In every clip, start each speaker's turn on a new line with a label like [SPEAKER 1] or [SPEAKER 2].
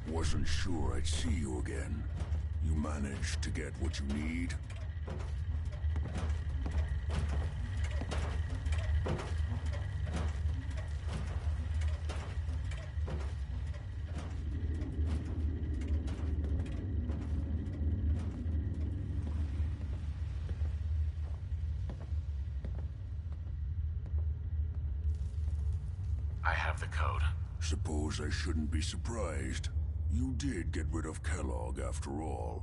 [SPEAKER 1] Wasn't sure I'd see you again. You managed to get what you need?
[SPEAKER 2] I have the code.
[SPEAKER 1] Suppose I shouldn't be surprised. You did get rid of Kellogg after all.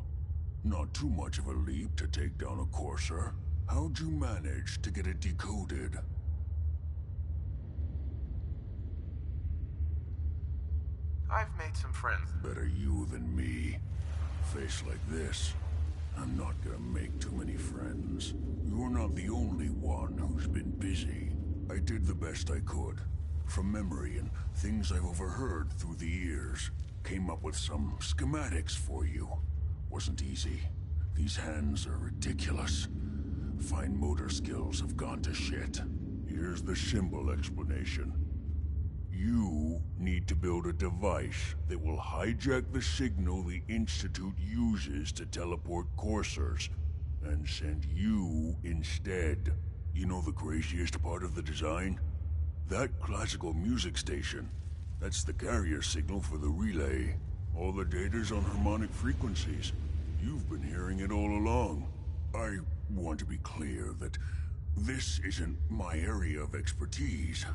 [SPEAKER 1] Not too much of a leap to take down a Courser. How'd you manage to get it decoded?
[SPEAKER 2] I've made some friends.
[SPEAKER 1] Better you than me. Face like this, I'm not gonna make too many friends. You're not the only one who's been busy. I did the best I could. From memory and things I've overheard through the years. Came up with some schematics for you. Wasn't easy. These hands are ridiculous. Fine motor skills have gone to shit. Here's the symbol explanation. You need to build a device that will hijack the signal the Institute uses to teleport coursers, and send you instead. You know the craziest part of the design? That classical music station. That's the carrier signal for the relay. All the data's on harmonic frequencies. You've been hearing it all along. I want to be clear that this isn't my area of expertise.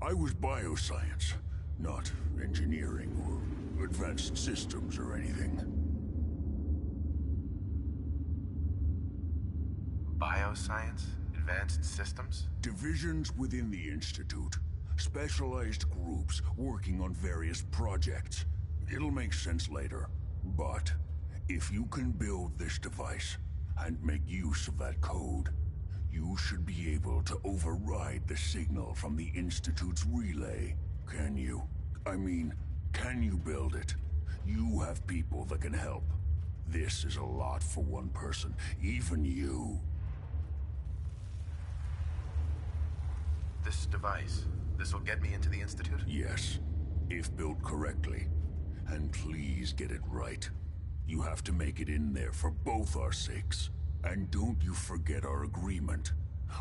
[SPEAKER 1] I was bioscience, not engineering or advanced systems or anything.
[SPEAKER 2] Bioscience? Advanced systems?
[SPEAKER 1] Divisions within the Institute. Specialized groups working on various projects. It'll make sense later. But if you can build this device and make use of that code, you should be able to override the signal from the Institute's relay. Can you? I mean, can you build it? You have people that can help. This is a lot for one person, even you.
[SPEAKER 2] This device, this will get me into the Institute?
[SPEAKER 1] Yes, if built correctly. And please get it right. You have to make it in there for both our sakes. And don't you forget our agreement.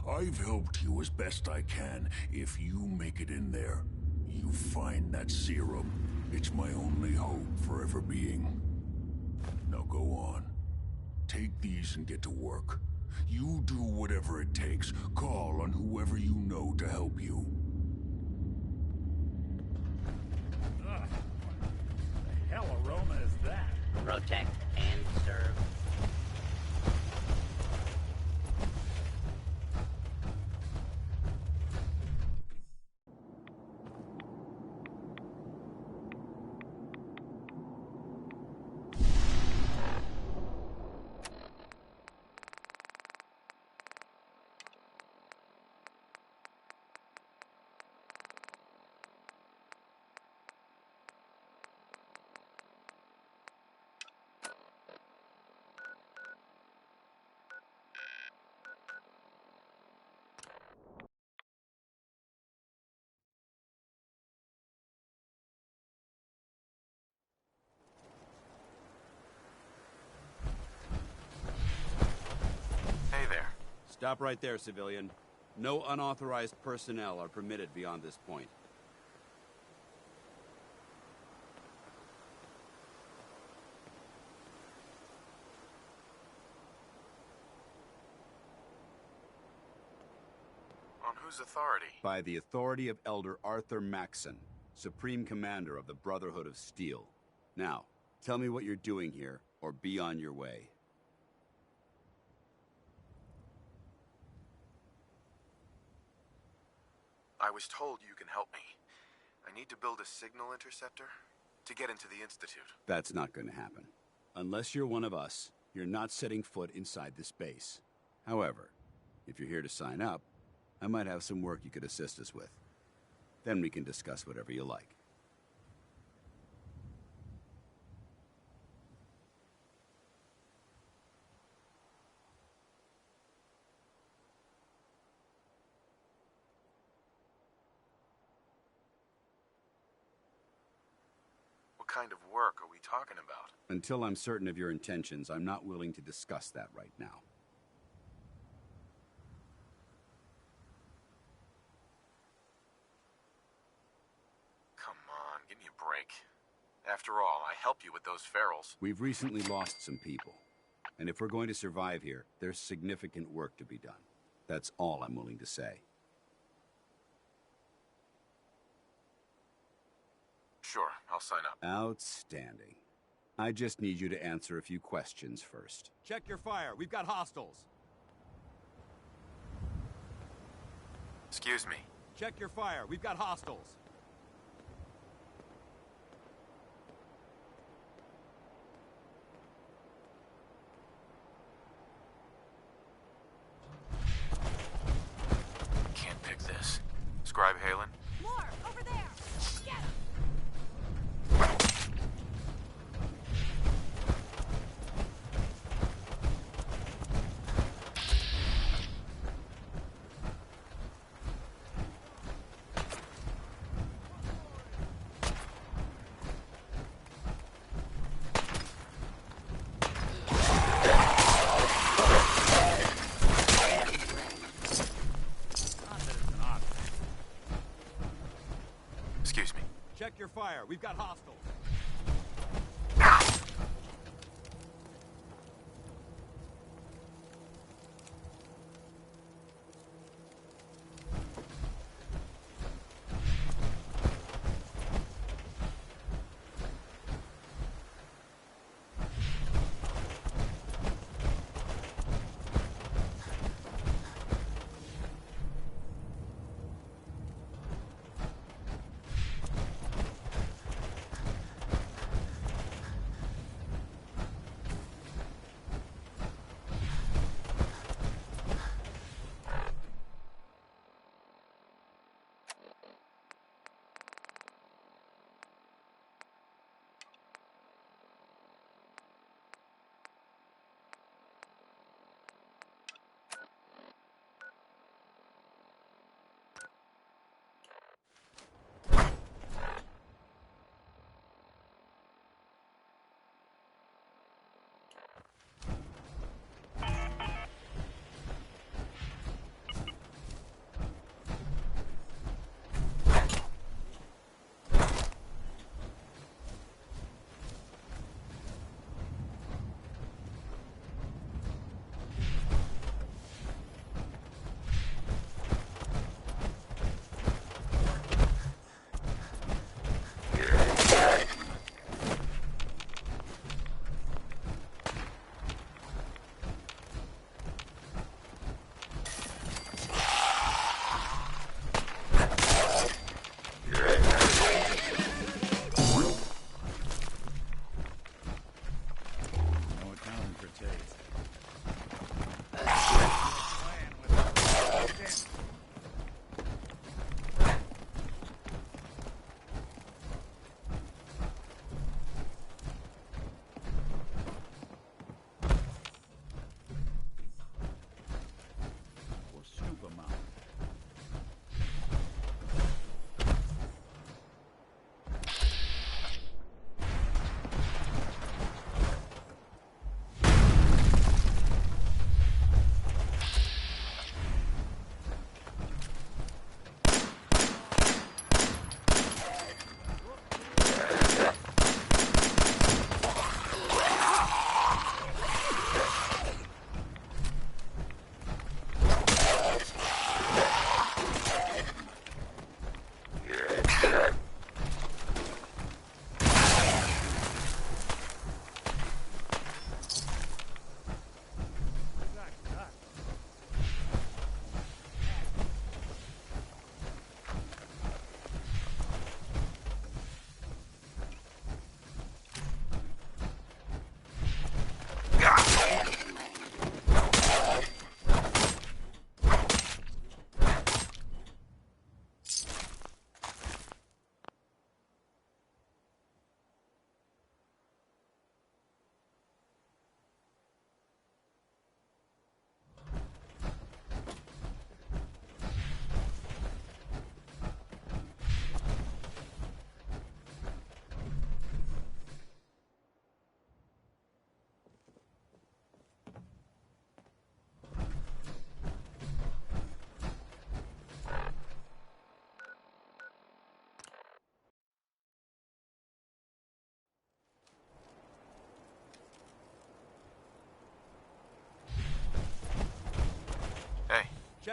[SPEAKER 1] I've helped you as best I can. If you make it in there, you find that serum. It's my only hope for ever being. Now go on. Take these and get to work. You do whatever it takes. Call on whoever you know to help you.
[SPEAKER 3] Ugh. What the hell aroma is that?
[SPEAKER 4] Protect and serve.
[SPEAKER 5] Stop right there, civilian. No unauthorized personnel are permitted beyond this point.
[SPEAKER 2] On whose authority?
[SPEAKER 5] By the authority of Elder Arthur Maxson, Supreme Commander of the Brotherhood of Steel. Now, tell me what you're doing here, or be on your way.
[SPEAKER 2] I was told you can help me. I need to build a signal interceptor to get into the Institute.
[SPEAKER 5] That's not going to happen. Unless you're one of us, you're not setting foot inside this base. However, if you're here to sign up, I might have some work you could assist us with. Then we can discuss whatever you like.
[SPEAKER 2] What kind of work are we talking about?
[SPEAKER 5] Until I'm certain of your intentions, I'm not willing to discuss that right now.
[SPEAKER 2] Come on, give me a break. After all, I helped you with those ferals.
[SPEAKER 5] We've recently lost some people. And if we're going to survive here, there's significant work to be done. That's all I'm willing to say.
[SPEAKER 2] Sure, I'll sign up.
[SPEAKER 5] Outstanding. I just need you to answer a few questions first. Check your fire. We've got hostiles.
[SPEAKER 2] Excuse me.
[SPEAKER 5] Check your fire. We've got hostiles.
[SPEAKER 2] Can't pick this. Scribe Halen?
[SPEAKER 6] More! Over there! Get him!
[SPEAKER 2] Excuse me.
[SPEAKER 5] Check your fire. We've got hostiles.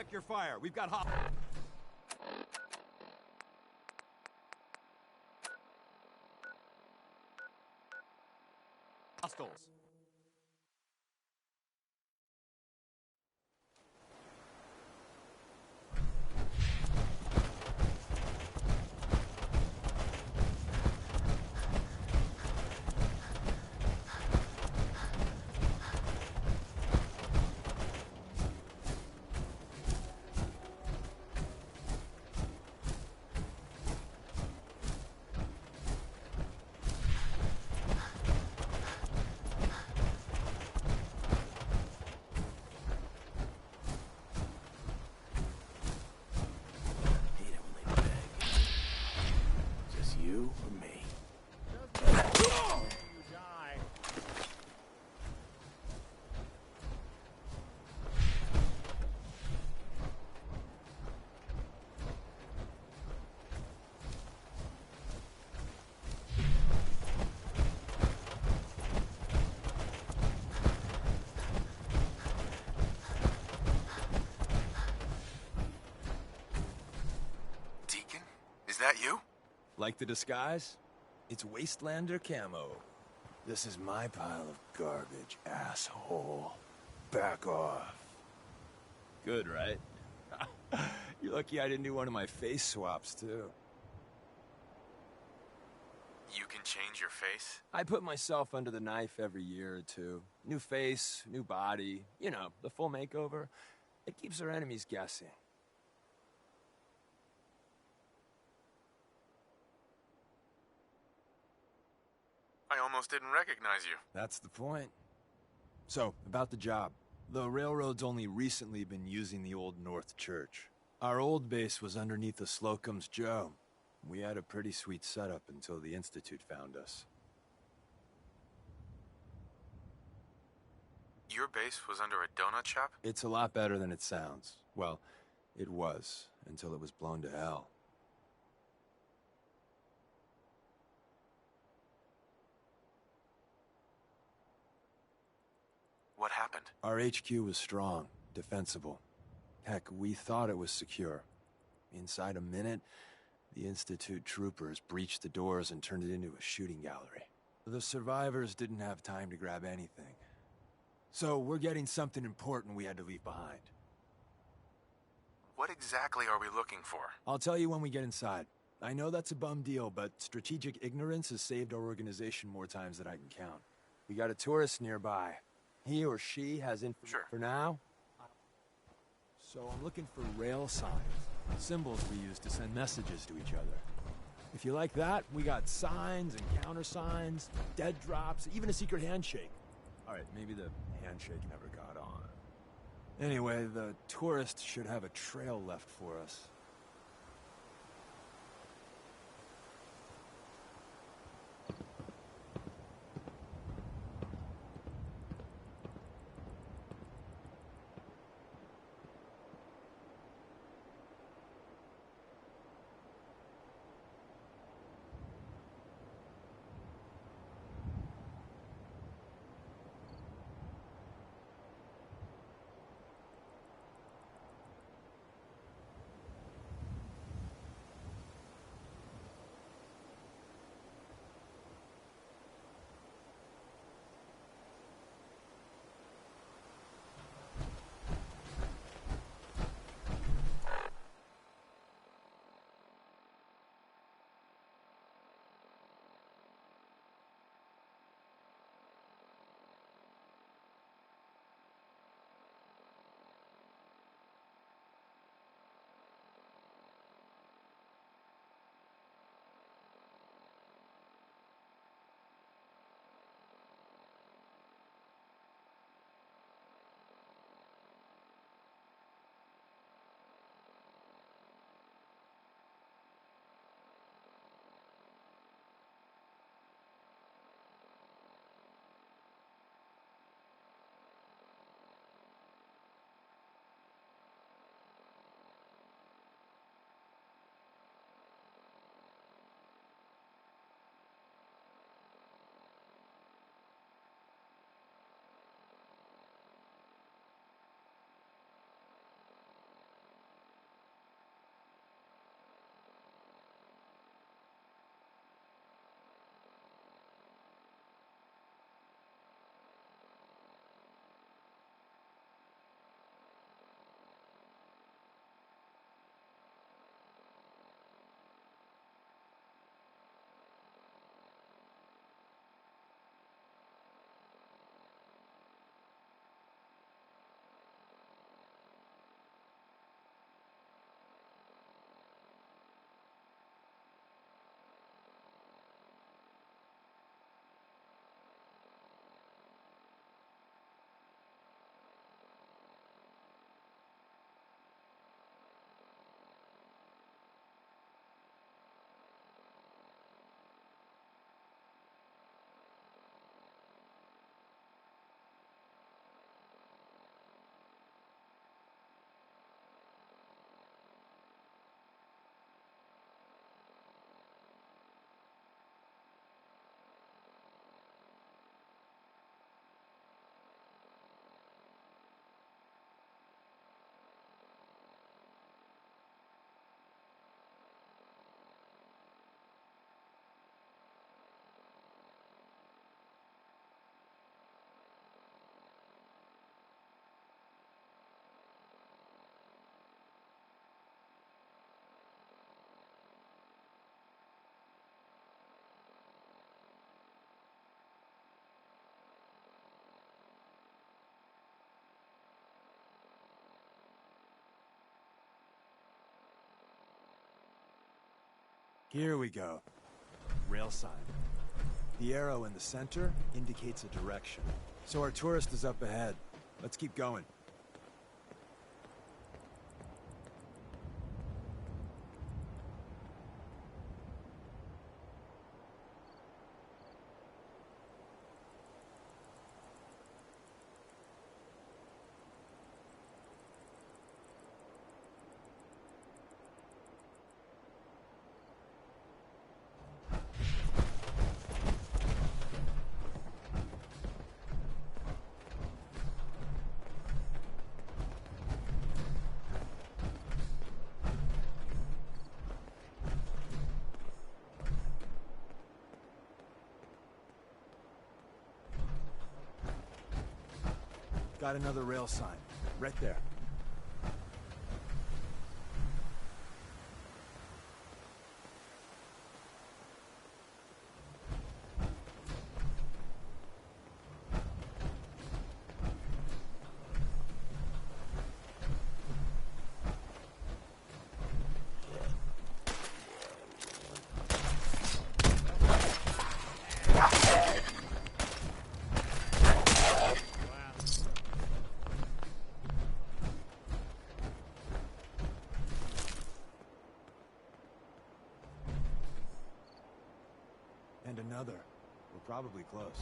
[SPEAKER 5] Check your fire. We've got hostiles.
[SPEAKER 7] You or me?
[SPEAKER 3] You die.
[SPEAKER 2] Deacon? Is that you?
[SPEAKER 7] Like the disguise? It's Wastelander camo. This is my pile of garbage, asshole. Back off. Good, right? You're lucky I didn't do one of my face swaps, too.
[SPEAKER 2] You can change your face?
[SPEAKER 7] I put myself under the knife every year or two. New face, new body. You know, the full makeover. It keeps our enemies guessing.
[SPEAKER 2] I almost didn't recognize you.
[SPEAKER 7] That's the point. So, about the job. The railroad's only recently been using the old North Church. Our old base was underneath the Slocum's Joe. We had a pretty sweet setup until the Institute found us.
[SPEAKER 2] Your base was under a donut shop?
[SPEAKER 7] It's a lot better than it sounds. Well, it was, until it was blown to hell.
[SPEAKER 2] What happened?
[SPEAKER 7] Our HQ was strong, defensible. Heck, we thought it was secure. Inside a minute, the Institute troopers breached the doors and turned it into a shooting gallery. The survivors didn't have time to grab anything. So we're getting something important we had to leave behind.
[SPEAKER 2] What exactly are we looking for?
[SPEAKER 7] I'll tell you when we get inside. I know that's a bum deal, but strategic ignorance has saved our organization more times than I can count. We got a tourist nearby. He or she has info for now. So I'm looking for rail signs, symbols we use to send messages to each other. If you like that, we got signs and countersigns, dead drops, even a secret handshake. All right, maybe the handshake never got on. Anyway, the tourist should have a trail left for us. Here we go. Rail sign. The arrow in the center indicates a direction. So our tourist is up ahead. Let's keep going. Got another rail sign. Right there. And another. We're probably close.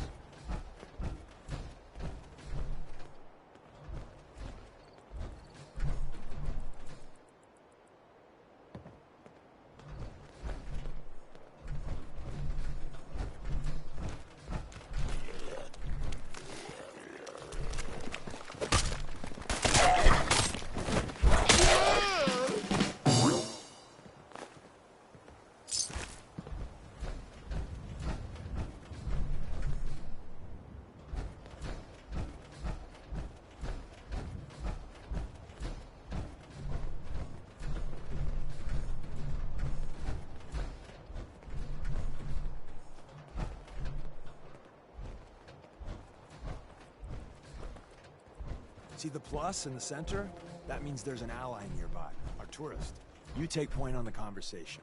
[SPEAKER 7] See the plus in the center? That means there's an ally nearby, our tourist. You take point on the conversation.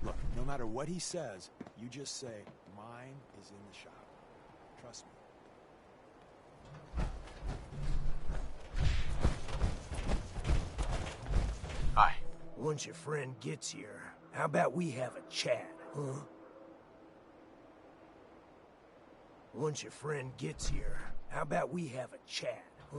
[SPEAKER 7] Look, no matter what he says, you just say, mine is in the shop. Trust me.
[SPEAKER 2] Hi.
[SPEAKER 8] Once your friend gets here, how about we have a chat, huh? Once your friend gets here, how about we have a chat, huh?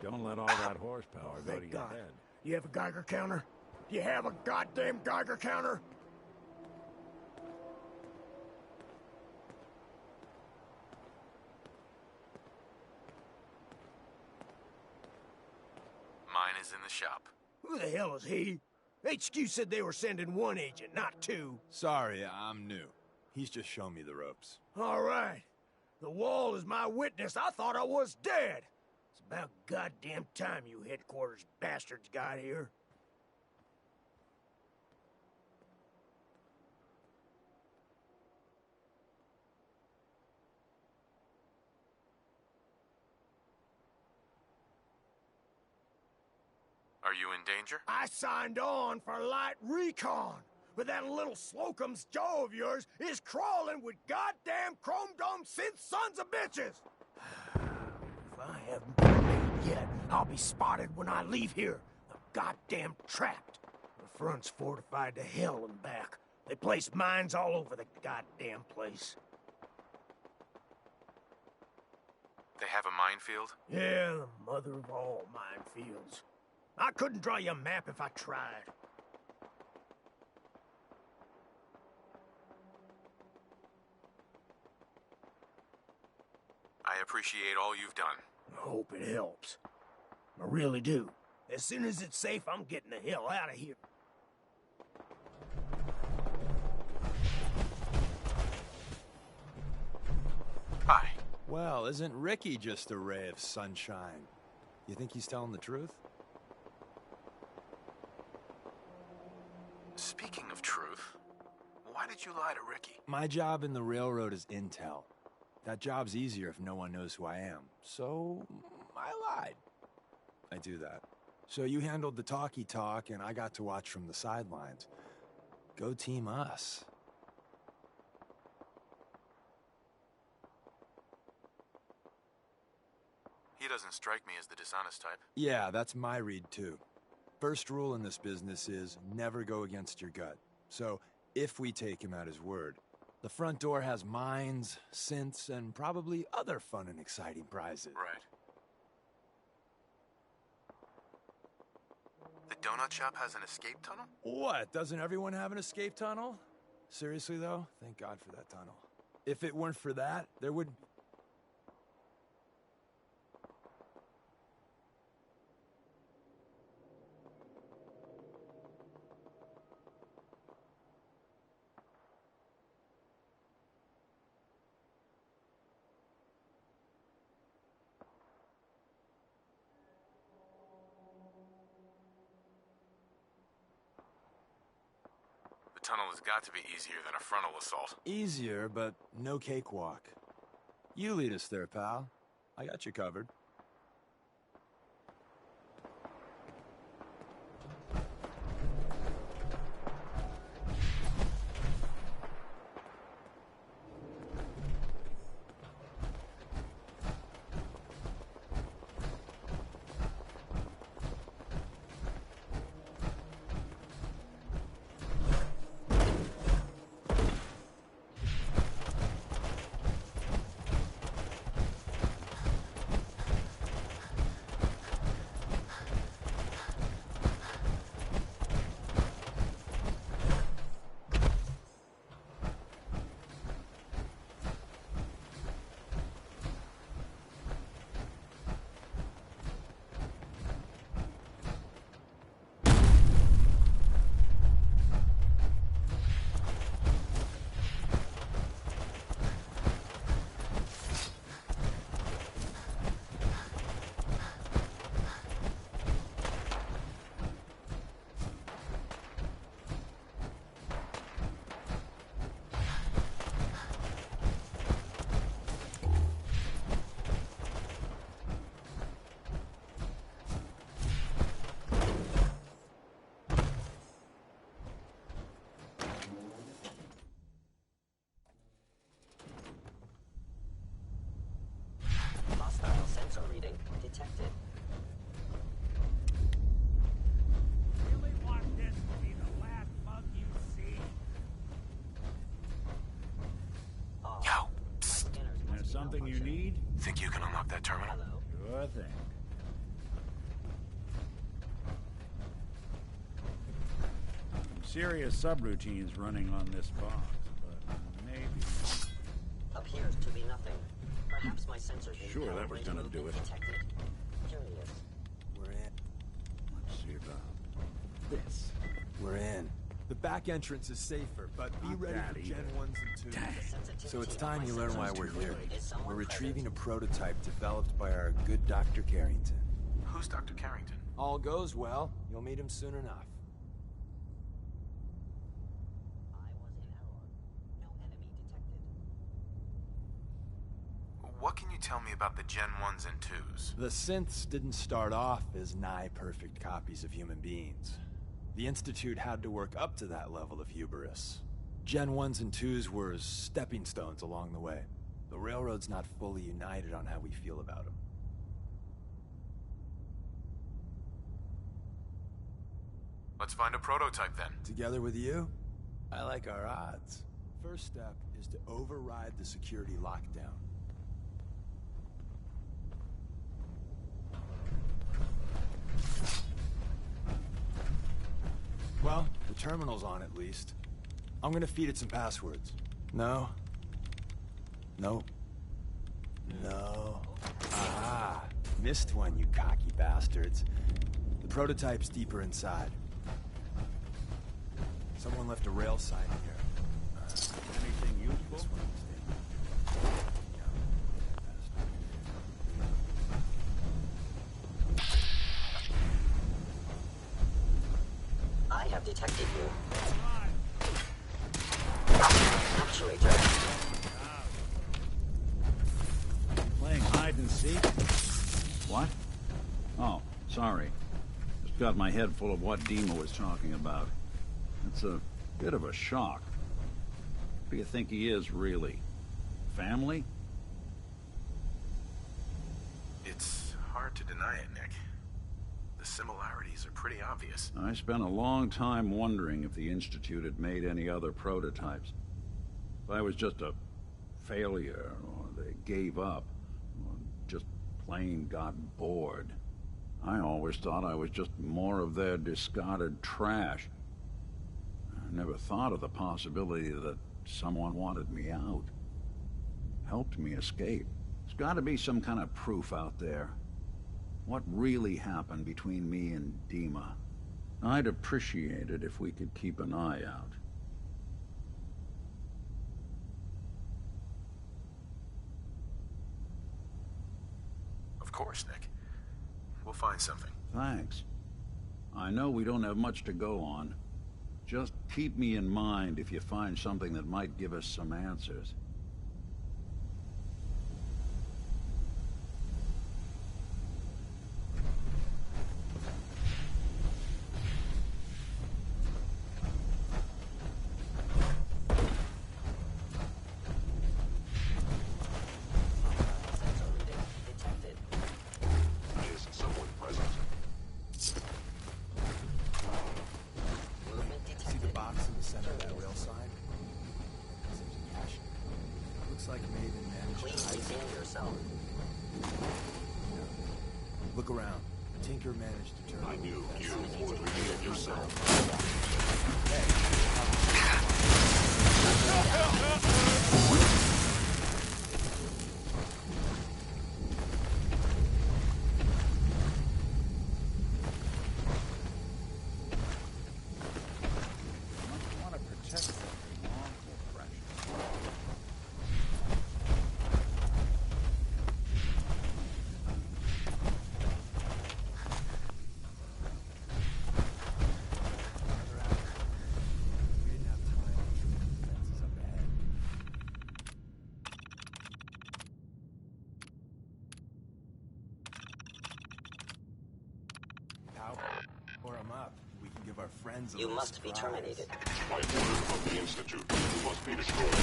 [SPEAKER 3] Don't let all that horsepower go to your
[SPEAKER 8] God.
[SPEAKER 3] head.
[SPEAKER 8] You have a Geiger counter? You have a goddamn Geiger counter?
[SPEAKER 2] Mine is in the shop.
[SPEAKER 8] Who the hell is he? HQ said they were sending one agent, not two.
[SPEAKER 7] Sorry, I'm new. He's just shown me the ropes.
[SPEAKER 8] All right. The wall is my witness. I thought I was dead. It's about goddamn time you headquarters bastards got here.
[SPEAKER 2] Are you in danger?
[SPEAKER 8] I signed on for light recon, but that little Slocum's Joe of yours is crawling with goddamn chrome dome synth sons of bitches. If I haven't been made yet, I'll be spotted when I leave here. I'm goddamn trapped. The front's fortified to hell and back. They placed mines all over the goddamn place.
[SPEAKER 2] They have a minefield?
[SPEAKER 8] Yeah, the mother of all minefields. I couldn't draw you a map if I tried.
[SPEAKER 2] I appreciate all you've done.
[SPEAKER 8] I hope it helps. I really do. As soon as it's safe, I'm getting the hell out of here.
[SPEAKER 2] Hi.
[SPEAKER 7] Well, isn't Ricky just a ray of sunshine? You think he's telling the truth?
[SPEAKER 2] Speaking of truth, why did you lie to Ricky?
[SPEAKER 7] My job in the railroad is intel. That job's easier if no one knows who I am. So, I lied. I do that. So you handled the talkie talk, and I got to watch from the sidelines. Go team us.
[SPEAKER 2] He doesn't strike me as the dishonest type.
[SPEAKER 7] Yeah, that's my read too. First rule in this business is never go against your gut. So, if we take him at his word, the front door has mines, synths, and probably other fun and exciting prizes.
[SPEAKER 2] Right. The donut shop has an escape tunnel?
[SPEAKER 7] What? Doesn't everyone have an escape tunnel? Seriously, though? Thank God for that tunnel. If it weren't for that, there would...
[SPEAKER 2] The tunnel has got to be easier than a frontal assault.
[SPEAKER 7] Easier, but no cakewalk. You lead us there, pal. I got you covered.
[SPEAKER 4] Detected.
[SPEAKER 3] Really want this to be the last mug you see?
[SPEAKER 2] Yo, psst.
[SPEAKER 3] There's something you need?
[SPEAKER 2] Think you can unlock that terminal?
[SPEAKER 3] Sure thing. Some serious subroutines running on this box, but maybe...
[SPEAKER 4] Appears to be nothing. Perhaps my sensors...
[SPEAKER 3] Sure, that was gonna do it.
[SPEAKER 4] Detected. Curious.
[SPEAKER 7] We're in.
[SPEAKER 3] Let's see about this.
[SPEAKER 7] We're in. The back entrance is safer, but be
[SPEAKER 3] Not
[SPEAKER 7] ready
[SPEAKER 3] that
[SPEAKER 7] for
[SPEAKER 3] either.
[SPEAKER 7] Gen 1s and 2s. So it's time you
[SPEAKER 4] of my
[SPEAKER 7] learn why
[SPEAKER 4] sensors
[SPEAKER 7] we're here.
[SPEAKER 4] is somewhat
[SPEAKER 7] We're retrieving a
[SPEAKER 4] present.
[SPEAKER 7] prototype developed by our good Dr. Carrington.
[SPEAKER 2] Who's Dr. Carrington?
[SPEAKER 7] All goes well, you'll meet him soon enough.
[SPEAKER 4] I was in error. No enemy detected.
[SPEAKER 2] What can you tell me about the Gen 1s and 2s?
[SPEAKER 7] The synths didn't start off as nigh-perfect copies of human beings. The Institute had to work up to that level of hubris. Gen 1s and 2s were stepping stones along the way. The Railroad's not fully united on how we feel about them.
[SPEAKER 2] Let's find a prototype then.
[SPEAKER 7] Together with you, I like our odds. First step is to override the security lockdown. Well, the terminal's on at least. I'm gonna feed it some passwords. No. No. No. Ah, missed one, you cocky bastards. The prototype's deeper inside. Someone left a rail sign here.
[SPEAKER 3] Anything useful?
[SPEAKER 7] This one
[SPEAKER 4] I have detected you. Actuator.
[SPEAKER 3] Playing hide and seek? What? Oh, sorry. Just got my head full of what Dima was talking about. It's a bit of a shock. Who do you think he is, really? Family?
[SPEAKER 2] It's hard to deny it, Nick. The similarities are pretty obvious.
[SPEAKER 3] I spent a long time wondering if the Institute had made any other prototypes. If I was just a failure, or they gave up, or just plain got bored. I always thought I was just more of their discarded trash. I never thought of the possibility that someone wanted me out. Helped me escape. There's gotta be some kind of proof out there. What really happened between me and Dima? I'd appreciate it if we could keep an eye out.
[SPEAKER 2] Of course, Nick. We'll find something.
[SPEAKER 3] Thanks. I know we don't have much to go on. Just keep me in mind if you find something that might give us some answers.
[SPEAKER 7] Look around. Tinker managed to turn... I knew you would reveal yourself.
[SPEAKER 3] I want to protect them from harmful pressure.
[SPEAKER 7] Or I'm up. We can give our friends a
[SPEAKER 4] You
[SPEAKER 7] little
[SPEAKER 4] must be
[SPEAKER 7] surprise.
[SPEAKER 4] terminated.
[SPEAKER 9] By order of the Institute, you must be destroyed.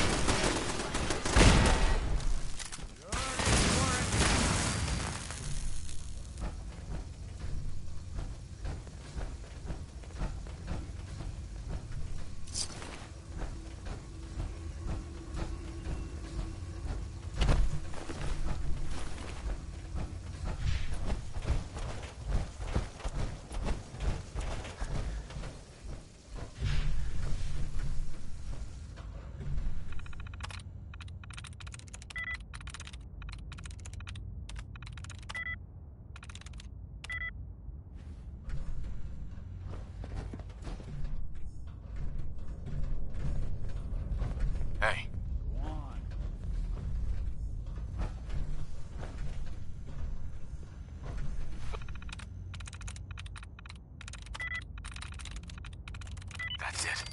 [SPEAKER 2] Hey.
[SPEAKER 3] Go on.
[SPEAKER 2] That's it.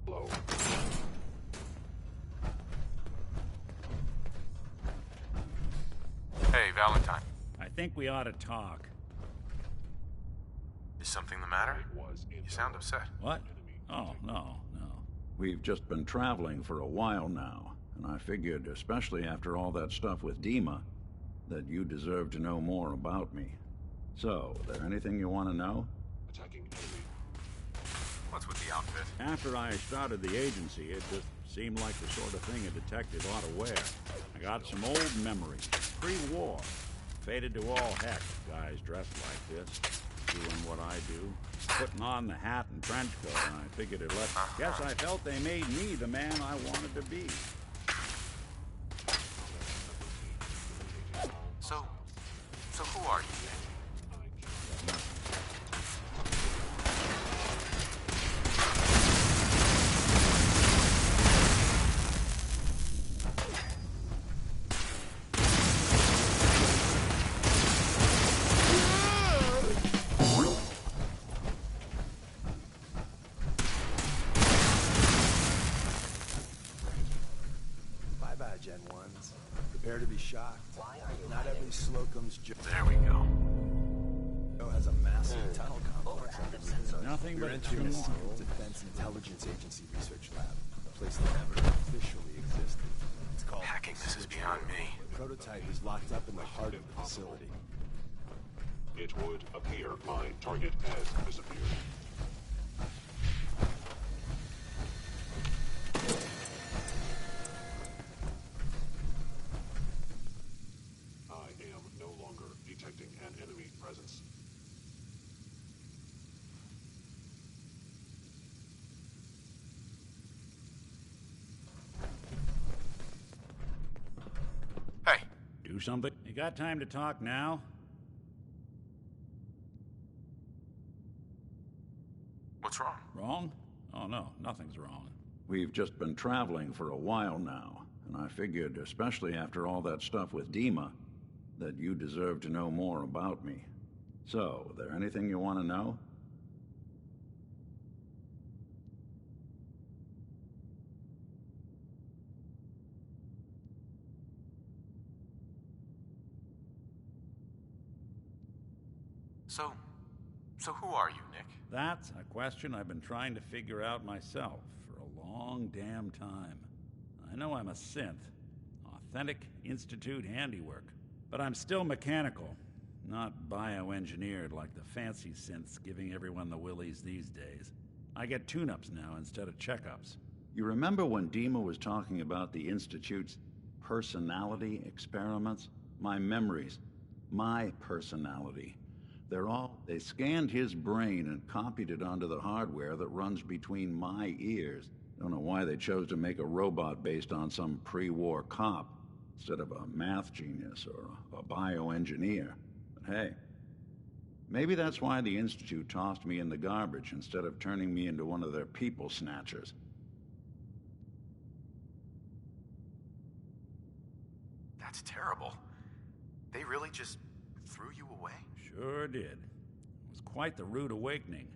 [SPEAKER 9] Hello.
[SPEAKER 2] Hey, Valentine.
[SPEAKER 3] I think we ought to talk.
[SPEAKER 2] Is something the matter? You sound upset.
[SPEAKER 3] What? Oh, no. We've just been traveling for a while now, and I figured, especially after all that stuff with Dima, that you deserve to know more about me. So, there anything you want to know?
[SPEAKER 9] Attacking enemy.
[SPEAKER 2] What's with the outfit?
[SPEAKER 3] After I started the agency, it just seemed like the sort of thing a detective ought to wear. I got some old memories, pre-war. Faded to all heck, guys dressed like this, doing what I do, putting on the hat and trench coat, and I figured it let... Guess I felt they made me the man I wanted to be.
[SPEAKER 2] So who are you?
[SPEAKER 7] shocked. Not every Slocum's Joe
[SPEAKER 2] There we go.
[SPEAKER 7] has a massive tunnel complex.
[SPEAKER 3] Nothing but
[SPEAKER 7] You're
[SPEAKER 3] a
[SPEAKER 7] entering a
[SPEAKER 3] tomb.
[SPEAKER 7] secret Defense Intelligence Agency research lab, a place that never officially existed. It's called
[SPEAKER 2] Hacking this is beyond me.
[SPEAKER 7] The prototype is locked up in the heart of the facility.
[SPEAKER 9] It would appear my target has disappeared. I am no longer detecting an enemy presence.
[SPEAKER 2] Hey,
[SPEAKER 3] Do something? You got time to talk now?
[SPEAKER 2] what's wrong?
[SPEAKER 3] Wrong? Oh no, nothing's wrong. We've just been traveling for a while now, and I figured, especially after all that stuff with Dima, that you deserve to know more about me. So, there anything you want to know?
[SPEAKER 2] So who are you, Nick?
[SPEAKER 3] That's a question I've been trying to figure out myself for a long damn time. I know I'm a synth, authentic Institute handiwork, but I'm still mechanical, not bioengineered like the fancy synths giving everyone the willies these days. I get tune-ups now instead of checkups. You remember when Dima was talking about the Institute's personality experiments? My memories, my personality. They scanned his brain and copied it onto the hardware that runs between my ears. Don't know why they chose to make a robot based on some pre-war cop instead of a math genius or a bioengineer. But hey, maybe that's why the Institute tossed me in the garbage instead of turning me into one of their people snatchers.
[SPEAKER 2] That's terrible. They really just threw you away?
[SPEAKER 3] Sure did. It was quite the rude awakening.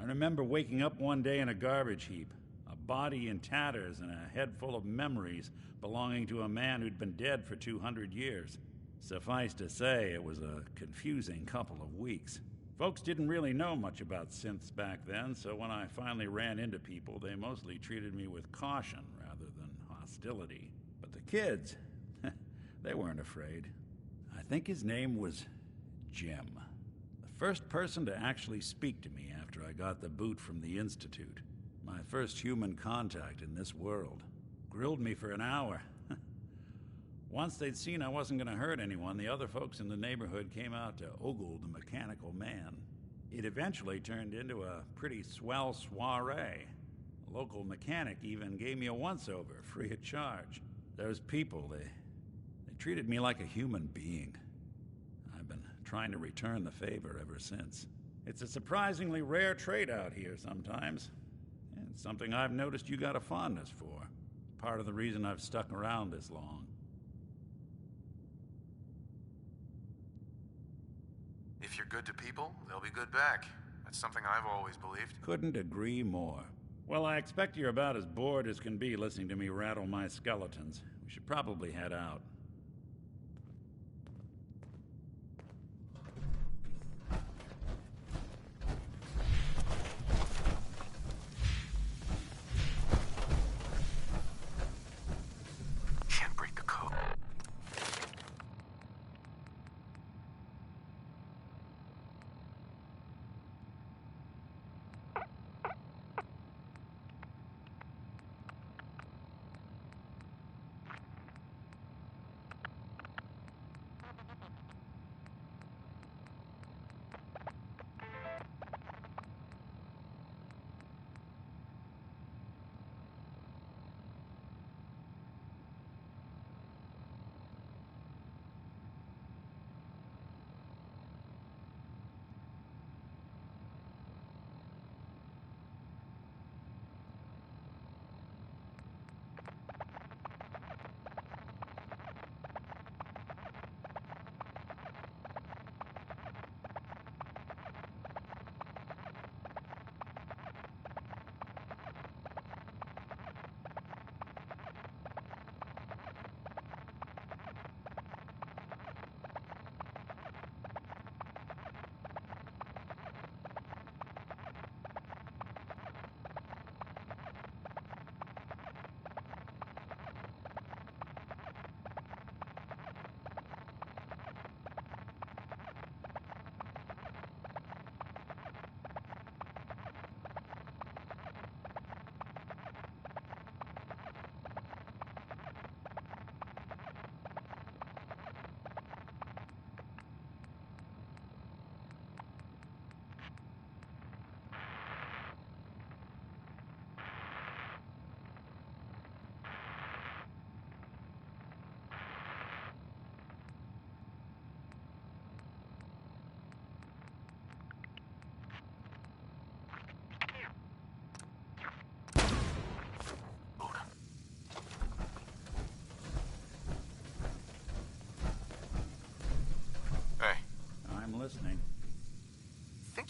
[SPEAKER 3] I remember waking up one day in a garbage heap, a body in tatters and a head full of memories belonging to a man who'd been dead for 200 years. Suffice to say, it was a confusing couple of weeks. Folks didn't really know much about synths back then, so when I finally ran into people, they mostly treated me with caution rather than hostility. But the kids, they weren't afraid. I think his name was Jim. The first person to actually speak to me after I got the boot from the Institute. My first human contact in this world. Grilled me for an hour. Once they'd seen I wasn't going to hurt anyone, the other folks in the neighborhood came out to ogle the mechanical man. It eventually turned into a pretty swell soiree. A local mechanic even gave me a once-over, free of charge. Those people, they treated me like a human being. I've been trying to return the favor ever since. It's a surprisingly rare trait out here sometimes. And it's something I've noticed you got a fondness for. Part of the reason I've stuck around this long.
[SPEAKER 2] If you're good to people, they'll be good back. That's something I've always believed.
[SPEAKER 3] Couldn't agree more. Well, I expect you're about as bored as can be listening to me rattle my skeletons. We should probably head out.
[SPEAKER 2] Can't break the code.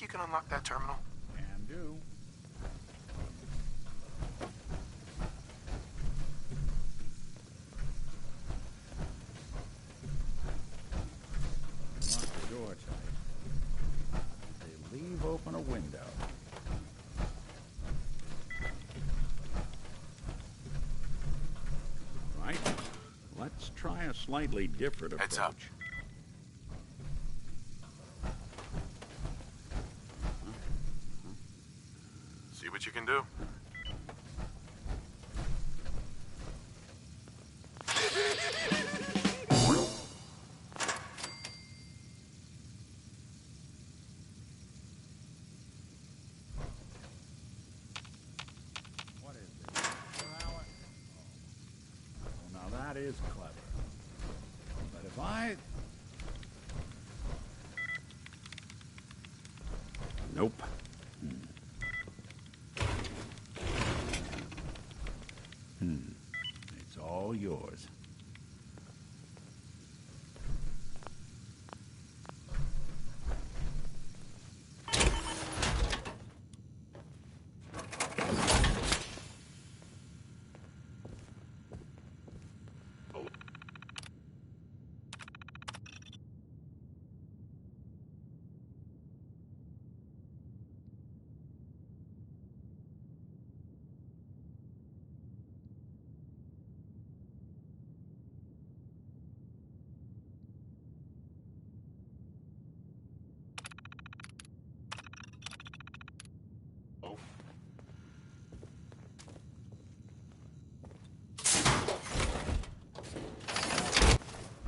[SPEAKER 2] you can unlock that terminal?
[SPEAKER 3] Can do. Lock the door tight. They leave open a window. Right. Let's try a slightly different approach.
[SPEAKER 2] Heads up. See what you can do.
[SPEAKER 3] What is it? Well, now that is clever. But if I... Nope. It's all yours.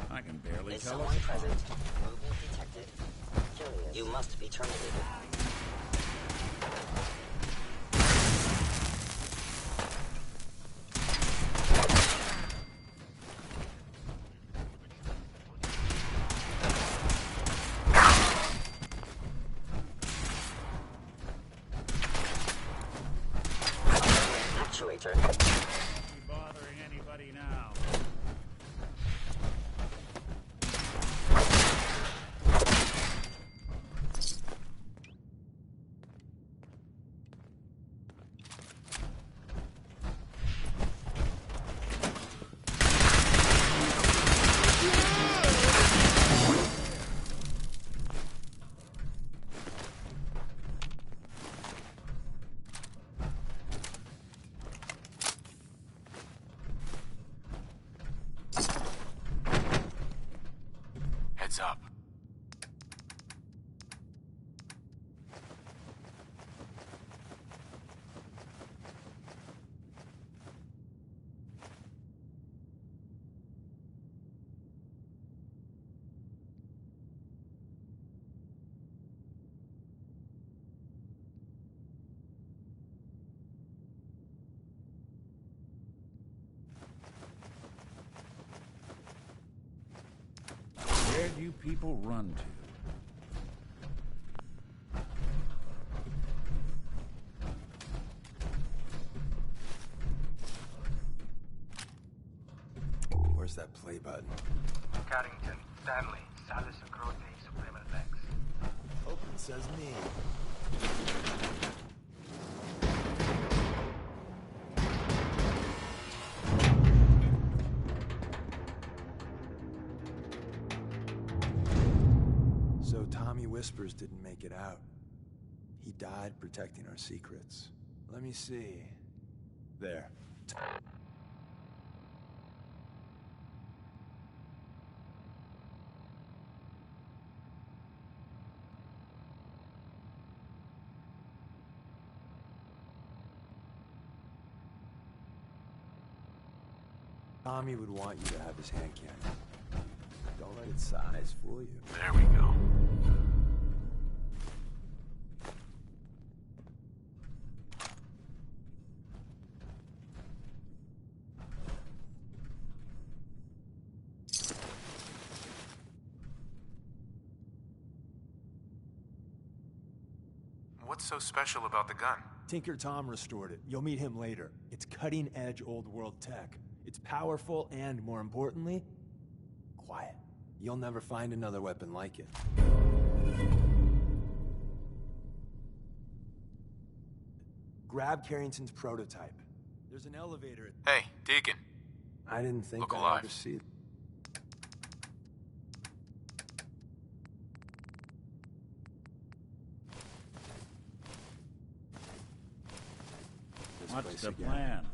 [SPEAKER 3] I can barely
[SPEAKER 4] Is
[SPEAKER 3] tell
[SPEAKER 4] someone
[SPEAKER 3] it's
[SPEAKER 4] present? Movement detected. Curious. You must be terminated. Actuator.
[SPEAKER 3] be bothering anybody now.
[SPEAKER 2] Heads up.
[SPEAKER 3] Where do you people run to?
[SPEAKER 7] Where's that play button?
[SPEAKER 10] Carrington, Stanley, Salus Acrote, Supreme Effects.
[SPEAKER 7] Open says me. So Tommy Whispers didn't make it out. He died protecting our secrets. Let me see. There. Tommy would want you to have his hand cannon. Don't let its size fool you.
[SPEAKER 2] There we go. What's so special about the gun?
[SPEAKER 7] Tinker Tom restored it. You'll meet him later. It's cutting-edge old-world tech. It's powerful and, more importantly, quiet. You'll never find another weapon like it. grab Carrington's prototype. There's an elevator.
[SPEAKER 2] Hey, Deacon.
[SPEAKER 7] I didn't think
[SPEAKER 2] Look
[SPEAKER 7] I'd
[SPEAKER 2] alive.
[SPEAKER 7] ever see it.
[SPEAKER 3] What's the plan?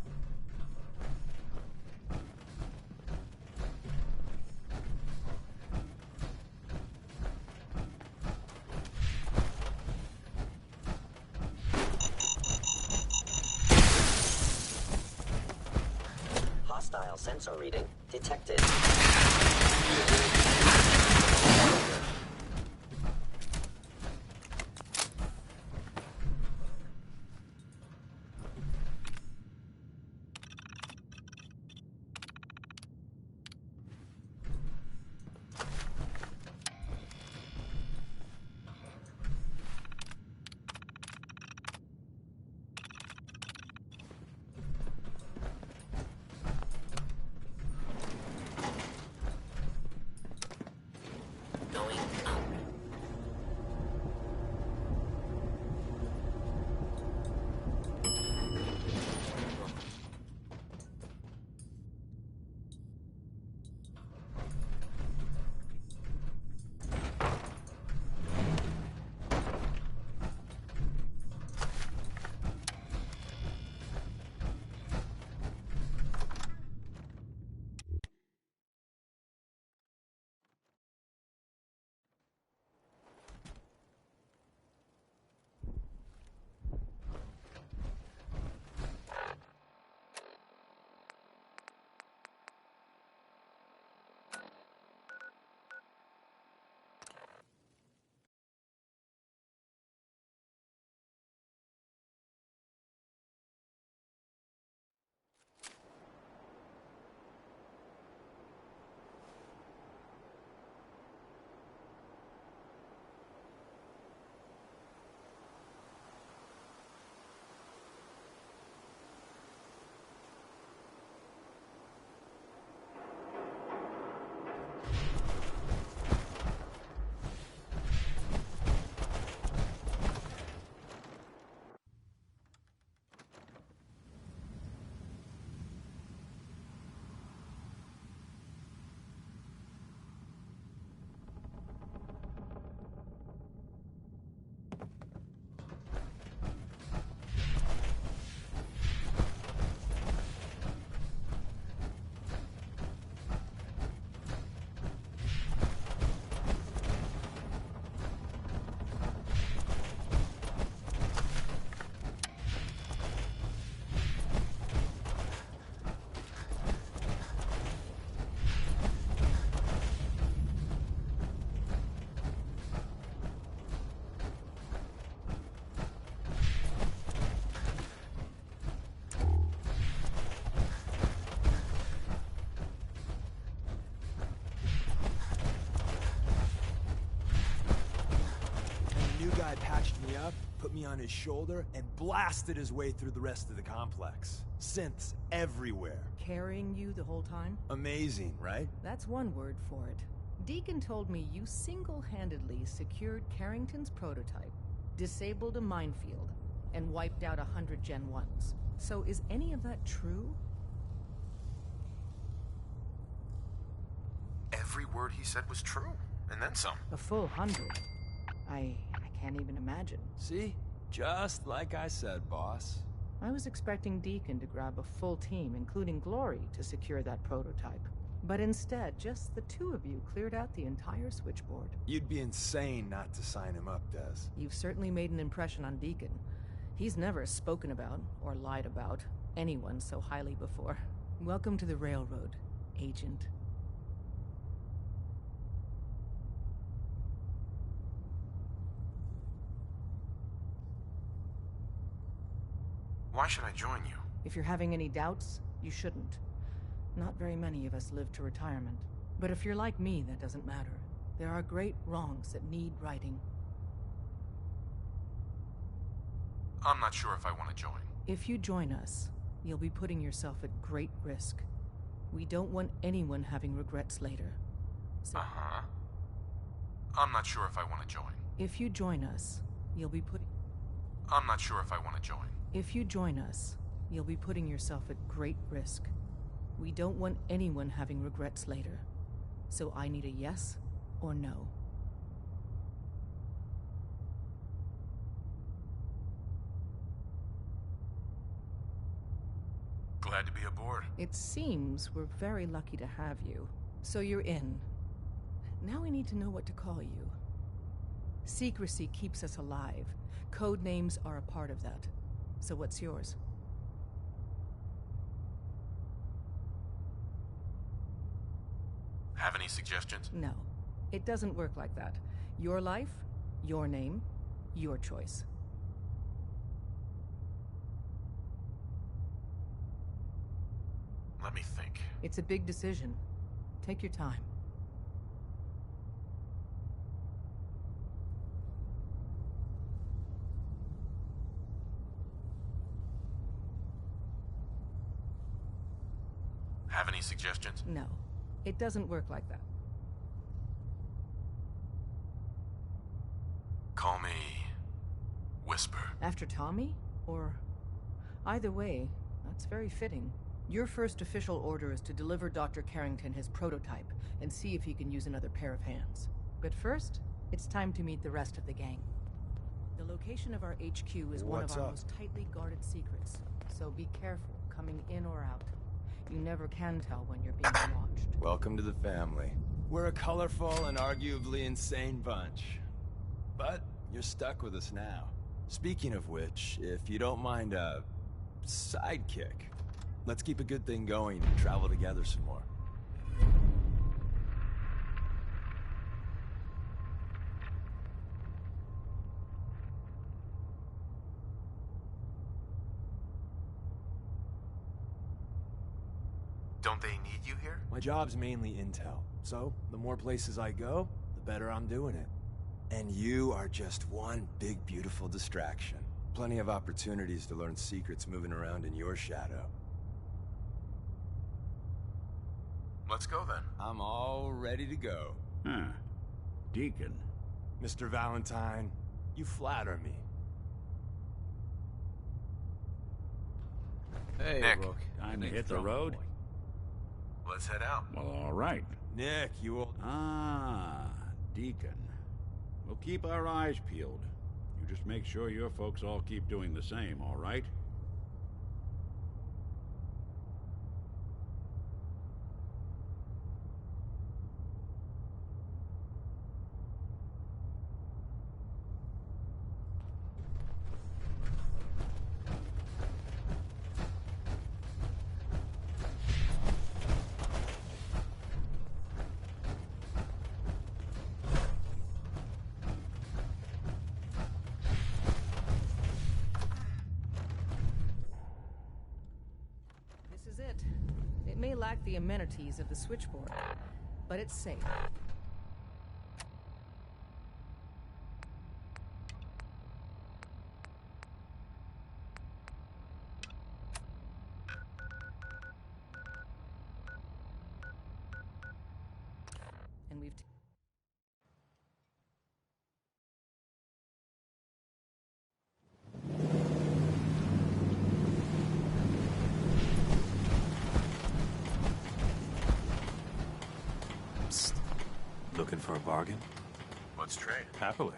[SPEAKER 4] Hostile sensor reading detected. Going out.
[SPEAKER 7] Guy patched me up, put me on his shoulder, and blasted his way through the rest of the complex. Synths everywhere.
[SPEAKER 11] Carrying you the whole time?
[SPEAKER 7] Amazing, right?
[SPEAKER 11] That's one word for it. Deacon told me you single-handedly secured Carrington's prototype, disabled a minefield, and wiped out 100 Gen 1s. So is any of that true?
[SPEAKER 2] Every word he said was true, and then some.
[SPEAKER 11] A full 100. I can't even imagine.
[SPEAKER 7] See? Just like I said, boss.
[SPEAKER 11] I was expecting Deacon to grab a full team, including Glory, to secure that prototype. But instead, just the two of you cleared out the entire switchboard.
[SPEAKER 7] You'd be insane not to sign him up, Des.
[SPEAKER 11] You've certainly made an impression on Deacon. He's never spoken about, or lied about, anyone so highly before. Welcome to the Railroad, Agent.
[SPEAKER 2] Why should I join you?
[SPEAKER 11] If you're having any doubts, you shouldn't. Not very many of us live to retirement. But if you're like me, that doesn't matter. There are great wrongs that need righting.
[SPEAKER 2] I'm not sure if I want to join.
[SPEAKER 11] If you join us, you'll be putting yourself at great risk. We don't want anyone having regrets later. So
[SPEAKER 2] I'm not sure if I want to join.
[SPEAKER 11] if you join us, you'll be putting...
[SPEAKER 2] I'm not sure if I want to join.
[SPEAKER 11] If you join us, you'll be putting yourself at great risk. We don't want anyone having regrets later. So I need a yes or no.
[SPEAKER 2] Glad to be aboard.
[SPEAKER 11] It seems we're very lucky to have you. So you're in. Now we need to know what to call you. Secrecy keeps us alive. Code names are a part of that. So what's yours?
[SPEAKER 2] Have any suggestions?
[SPEAKER 11] No. It doesn't work like that. Your life, your name, your choice.
[SPEAKER 2] Let me think.
[SPEAKER 11] It's a big decision. Take your time.
[SPEAKER 2] Have any suggestions?
[SPEAKER 11] No. It doesn't work like that.
[SPEAKER 2] Call me Whisper.
[SPEAKER 11] After Tommy? Or... Either way, that's very fitting. Your first official order is to deliver Dr. Carrington his prototype and see if he can use another pair of hands. But first, it's time to meet the rest of the gang. The location of our HQ is one of our most tightly guarded secrets, so be careful coming in or out. You never can tell when you're being watched.
[SPEAKER 7] Welcome to the family. We're a colorful and arguably insane bunch. But you're stuck with us now. Speaking of which, if you don't mind a sidekick, let's keep a good thing going and travel together some more.
[SPEAKER 2] Don't they need you here?
[SPEAKER 7] My job's mainly intel, so the more places I go, the better I'm doing it. And you are just one big, beautiful distraction. Plenty of opportunities to learn secrets moving around in your shadow.
[SPEAKER 2] Let's go then.
[SPEAKER 7] I'm all ready to go.
[SPEAKER 3] Huh. Deacon.
[SPEAKER 7] Mr. Valentine, you flatter me.
[SPEAKER 3] Hey,
[SPEAKER 2] Nick.
[SPEAKER 3] Rook. Time to hit the road?
[SPEAKER 2] Let's head out.
[SPEAKER 3] Well, all right.
[SPEAKER 7] Nick, you old...
[SPEAKER 3] Ah, Deacon. We'll keep our eyes peeled. You just make sure your folks all keep doing the same, all right?
[SPEAKER 11] This is it. It may lack the amenities of the switchboard, but it's safe. And we've...
[SPEAKER 12] Psst. Looking for a bargain?
[SPEAKER 2] Let's trade.
[SPEAKER 12] Happily.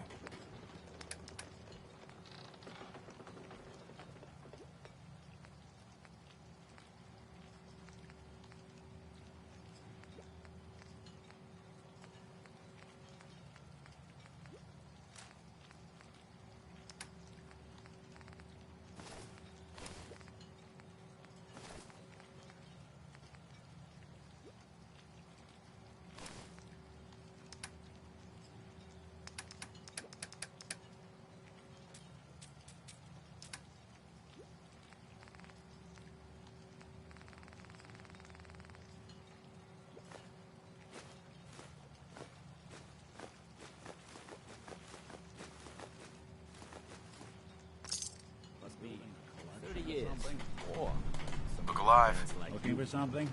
[SPEAKER 3] Must be 30 years. Or
[SPEAKER 2] Look alive.
[SPEAKER 3] looking for something?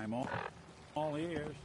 [SPEAKER 3] I'm all ears.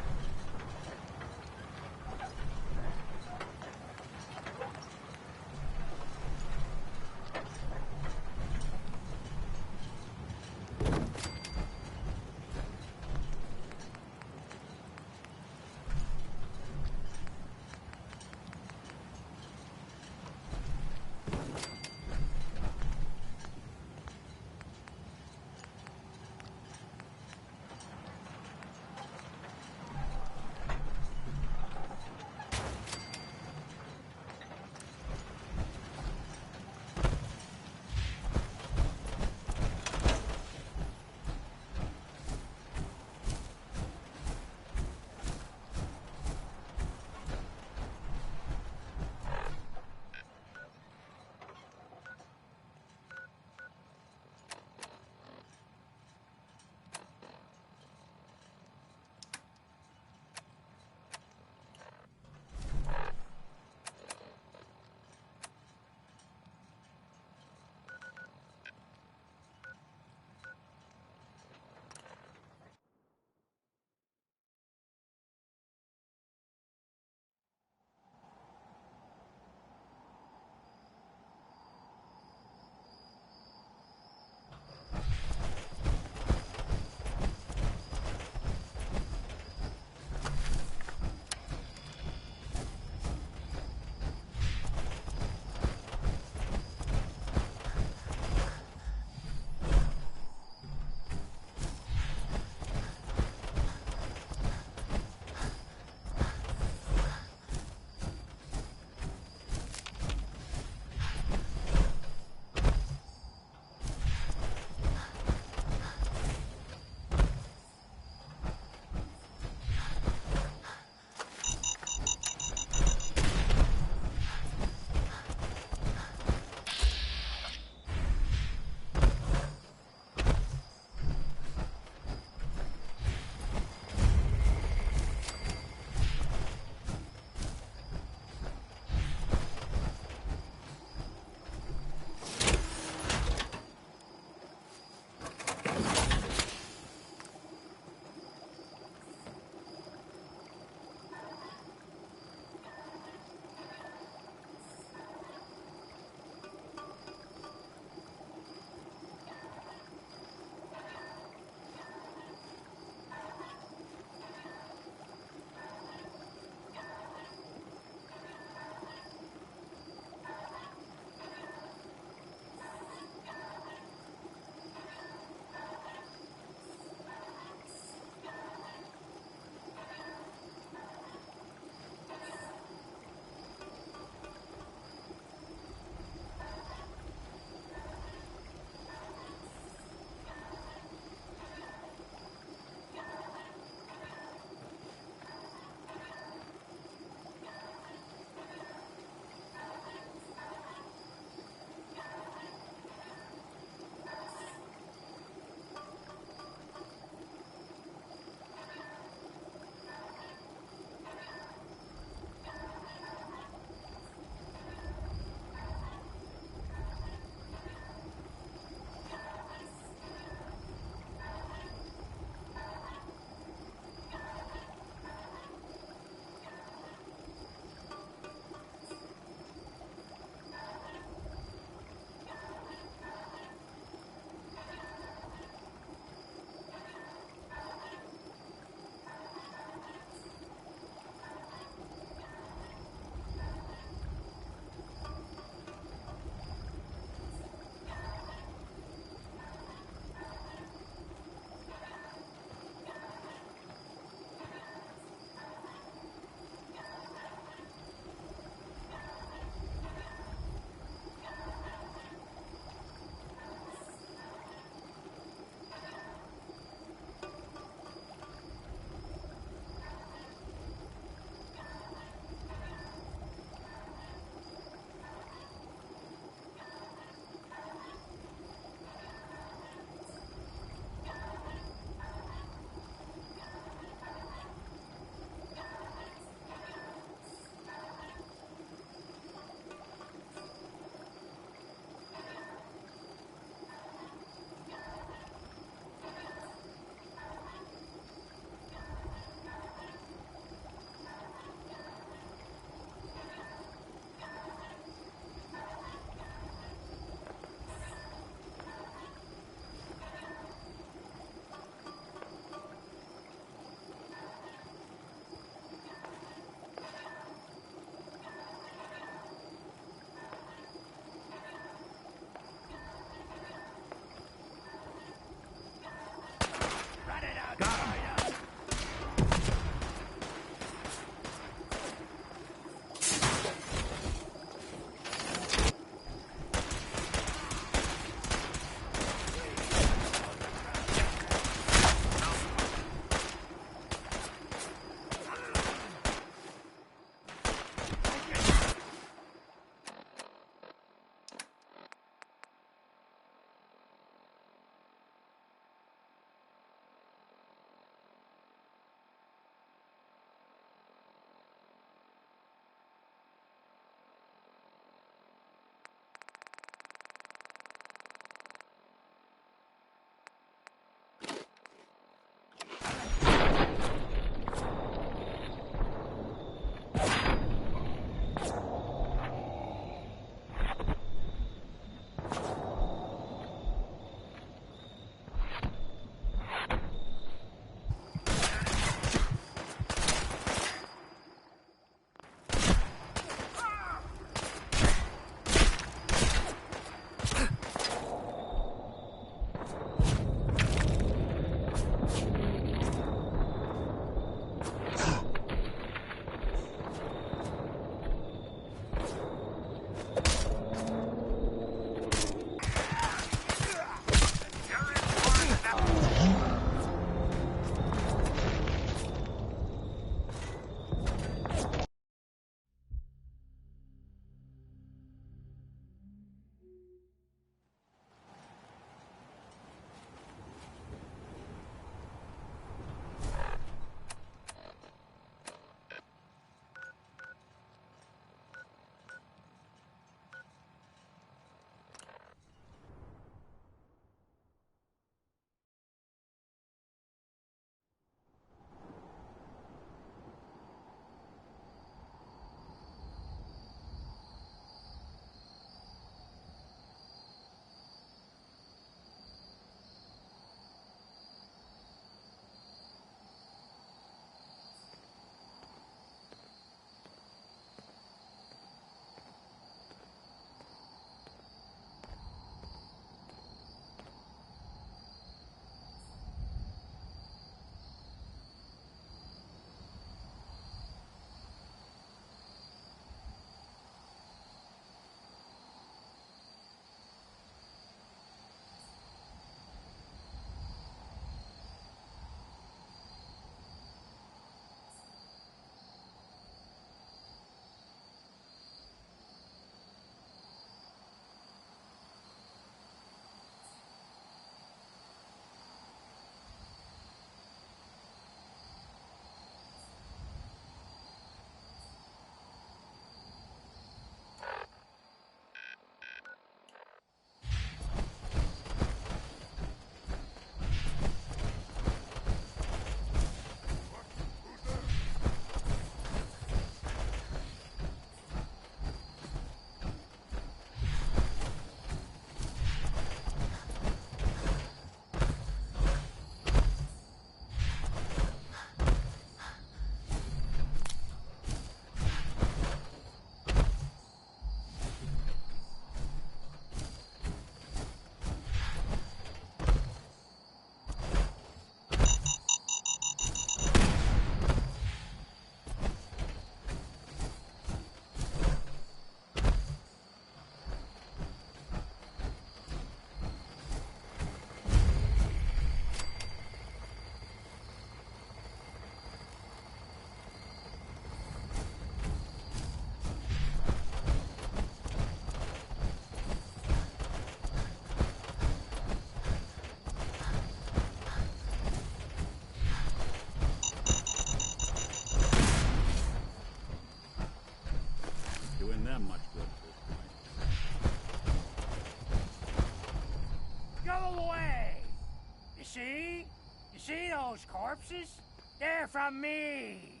[SPEAKER 13] corpses? They're from me.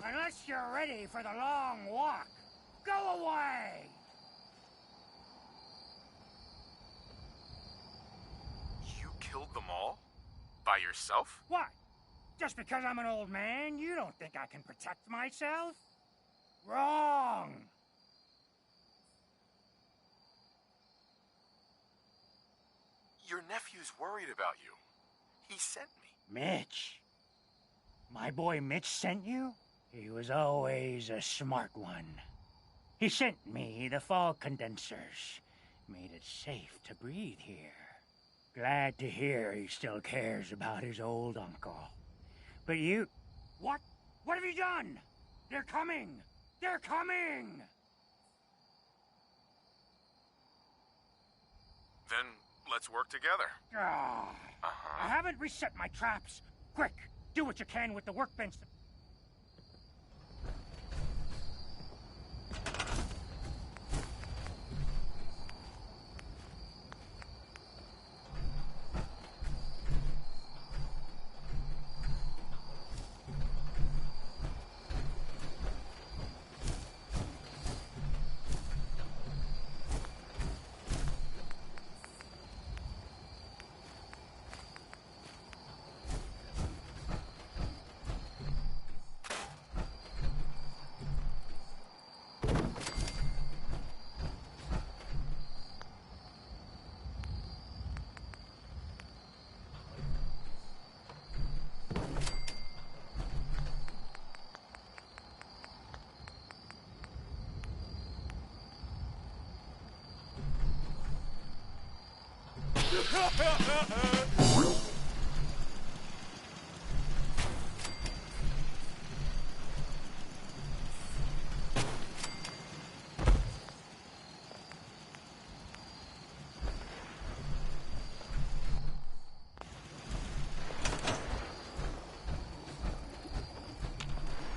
[SPEAKER 13] Unless you're ready for the long walk, go away!
[SPEAKER 2] You killed them all? By yourself?
[SPEAKER 13] What? Just because I'm an old man, you don't think I can protect myself? Wrong!
[SPEAKER 2] Your nephew's worried about you. He sent me.
[SPEAKER 13] Mitch. My boy Mitch sent you? He was always a smart one. He sent me the fog condensers. Made it safe to breathe here. Glad to hear he still cares about his old uncle. But you... What? What have you done? They're coming! They're coming!
[SPEAKER 2] Then let's work together.
[SPEAKER 13] I haven't reset my traps. Quick, do what you can with the workbench.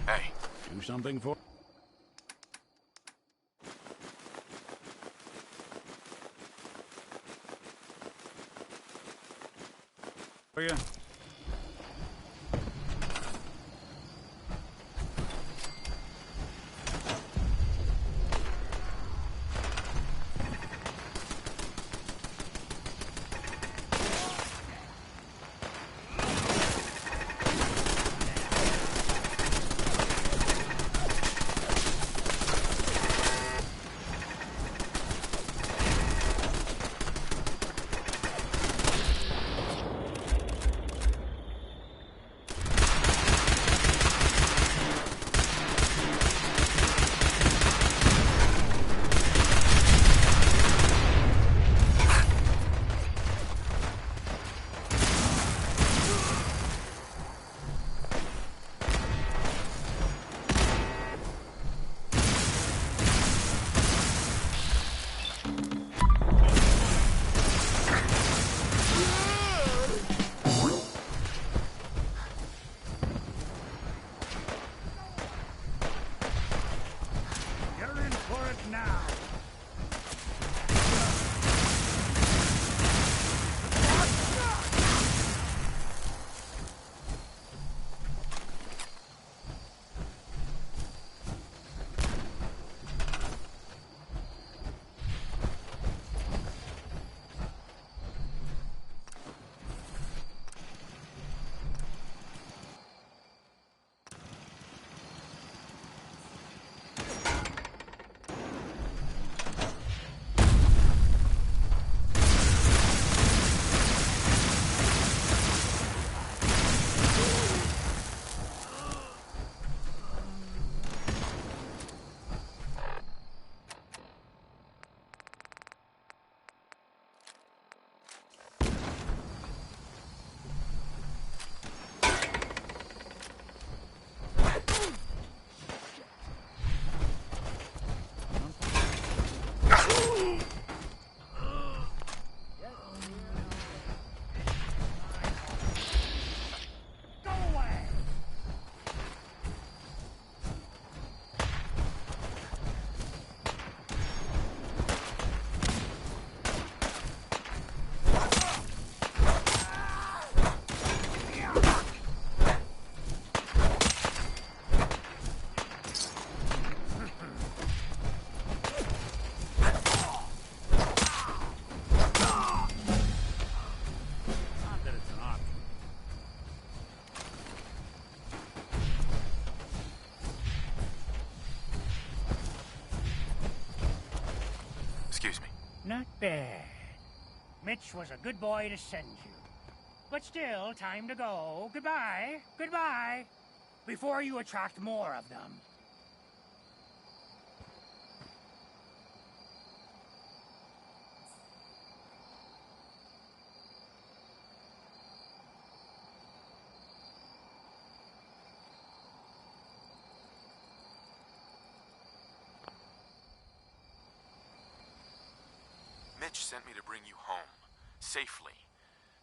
[SPEAKER 2] Hey.
[SPEAKER 3] Do something for... For you.
[SPEAKER 2] Excuse me.
[SPEAKER 13] Not bad. Mitch was a good boy to send you. But still, time to go. Goodbye. Goodbye. Before you attract more of them.
[SPEAKER 2] Mitch sent me to bring you home. Safely.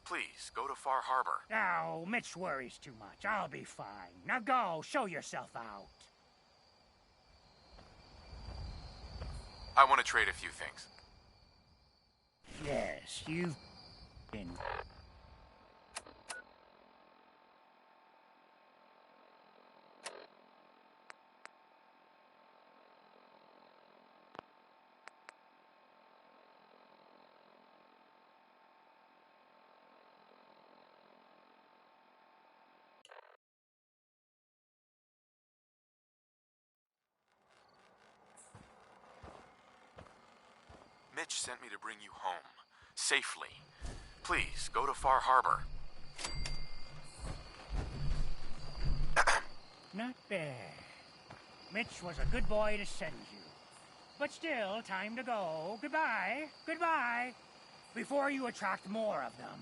[SPEAKER 2] Please, go to Far Harbor.
[SPEAKER 13] Oh, Mitch worries too much. I'll be fine. Now go, show yourself out.
[SPEAKER 2] I want to trade a few things.
[SPEAKER 13] Yes, you've been...
[SPEAKER 2] Mitch sent me to bring you home. Safely. Please, go to Far Harbor.
[SPEAKER 13] Not bad. Mitch was a good boy to send you. But still, time to go. Goodbye. Goodbye. Before you attract more of them.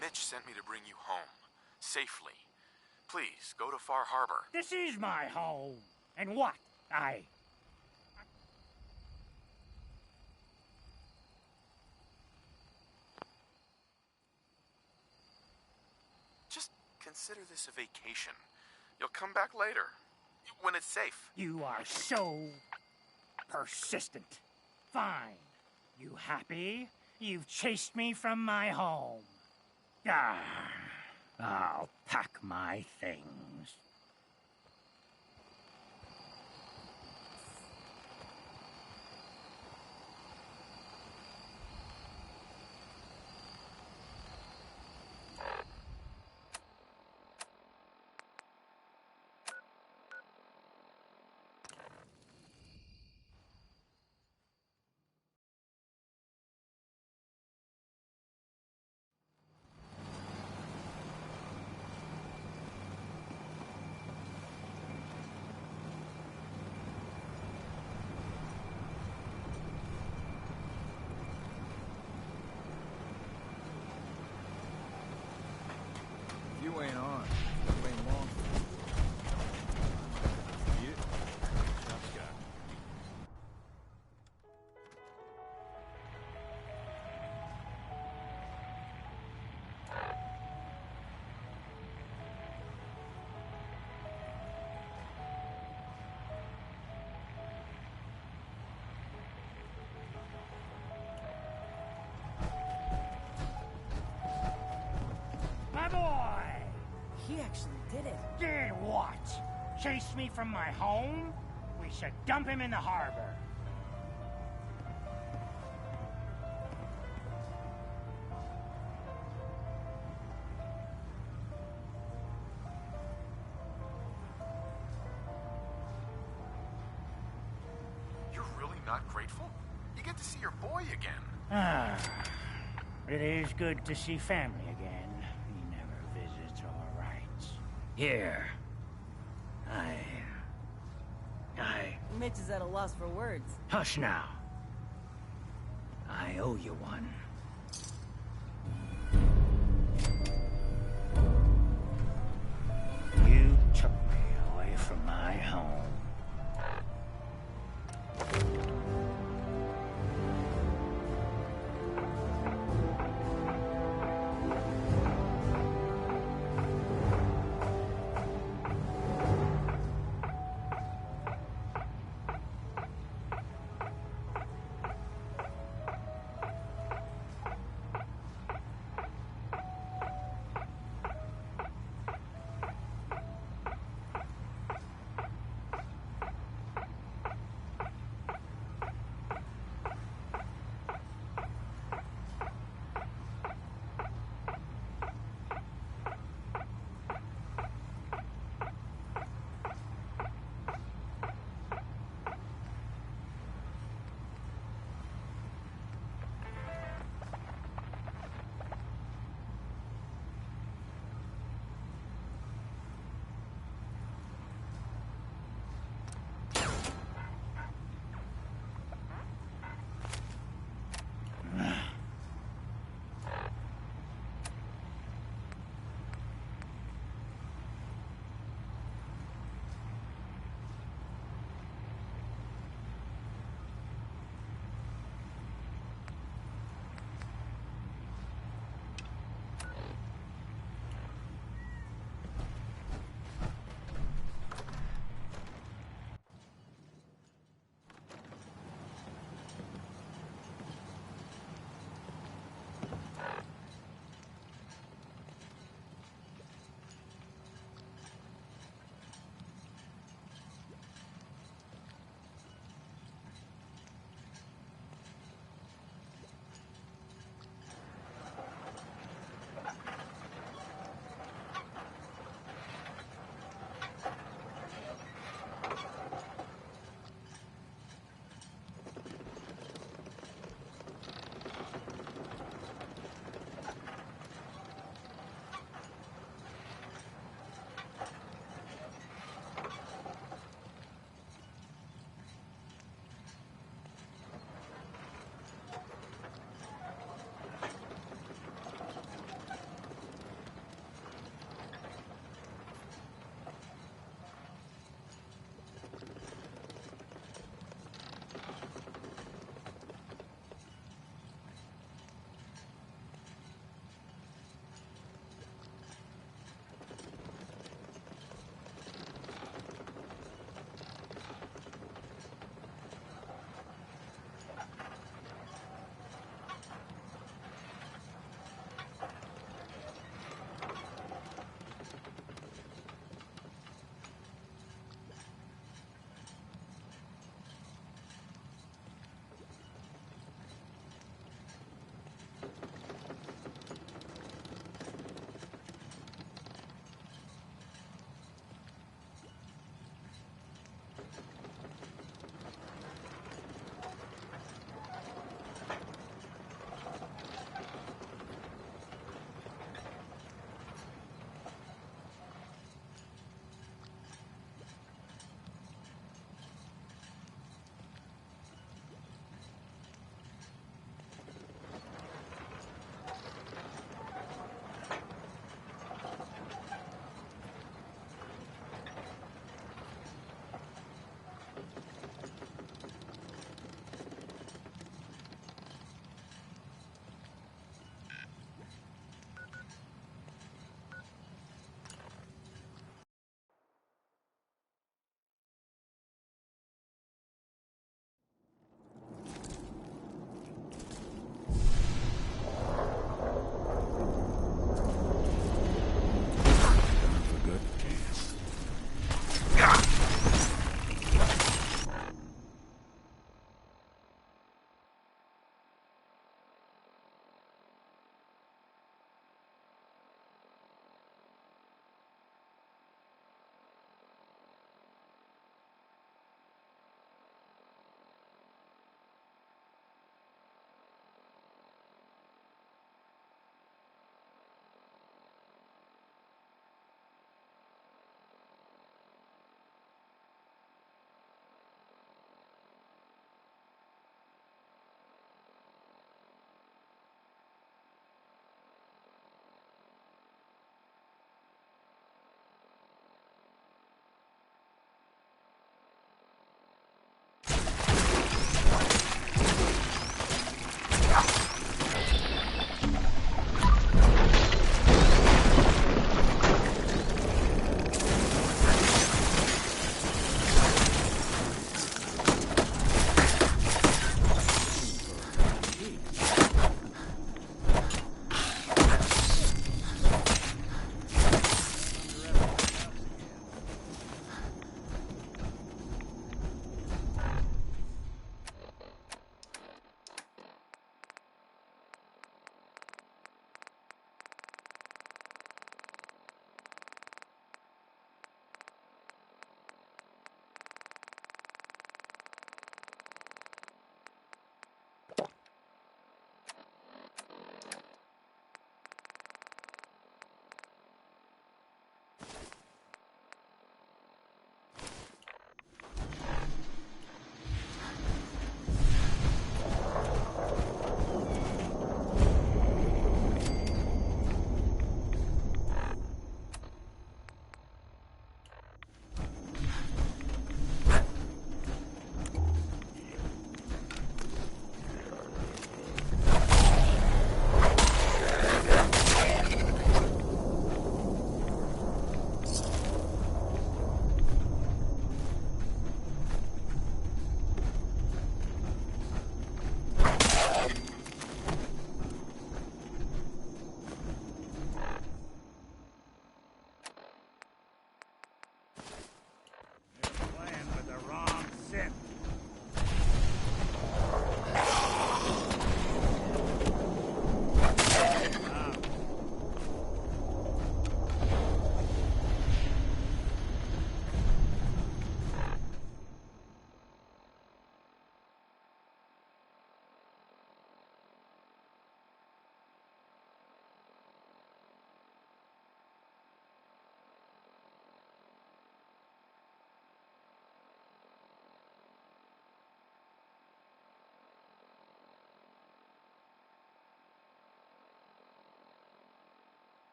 [SPEAKER 2] Mitch sent me to bring you home. Safely. Please, go to Far Harbor.
[SPEAKER 13] This is my home. And what?
[SPEAKER 2] Just consider this a vacation. You'll come back later. When it's safe.
[SPEAKER 13] You are so persistent. Fine. You happy? You've chased me from my home. I'll pack my things.
[SPEAKER 14] You ain't on. You ain't long. Yeah. Shot's got me.
[SPEAKER 13] My boy!
[SPEAKER 6] He actually did it.
[SPEAKER 13] Did what? Chase me from my home? We should dump him in the harbor.
[SPEAKER 2] You're really not grateful? You get to see your boy again.
[SPEAKER 13] It is good to see family again. He never visits or writes. Here.
[SPEAKER 6] Mitch is at a loss for words.
[SPEAKER 13] Hush now. I owe you one. You took me away from my home.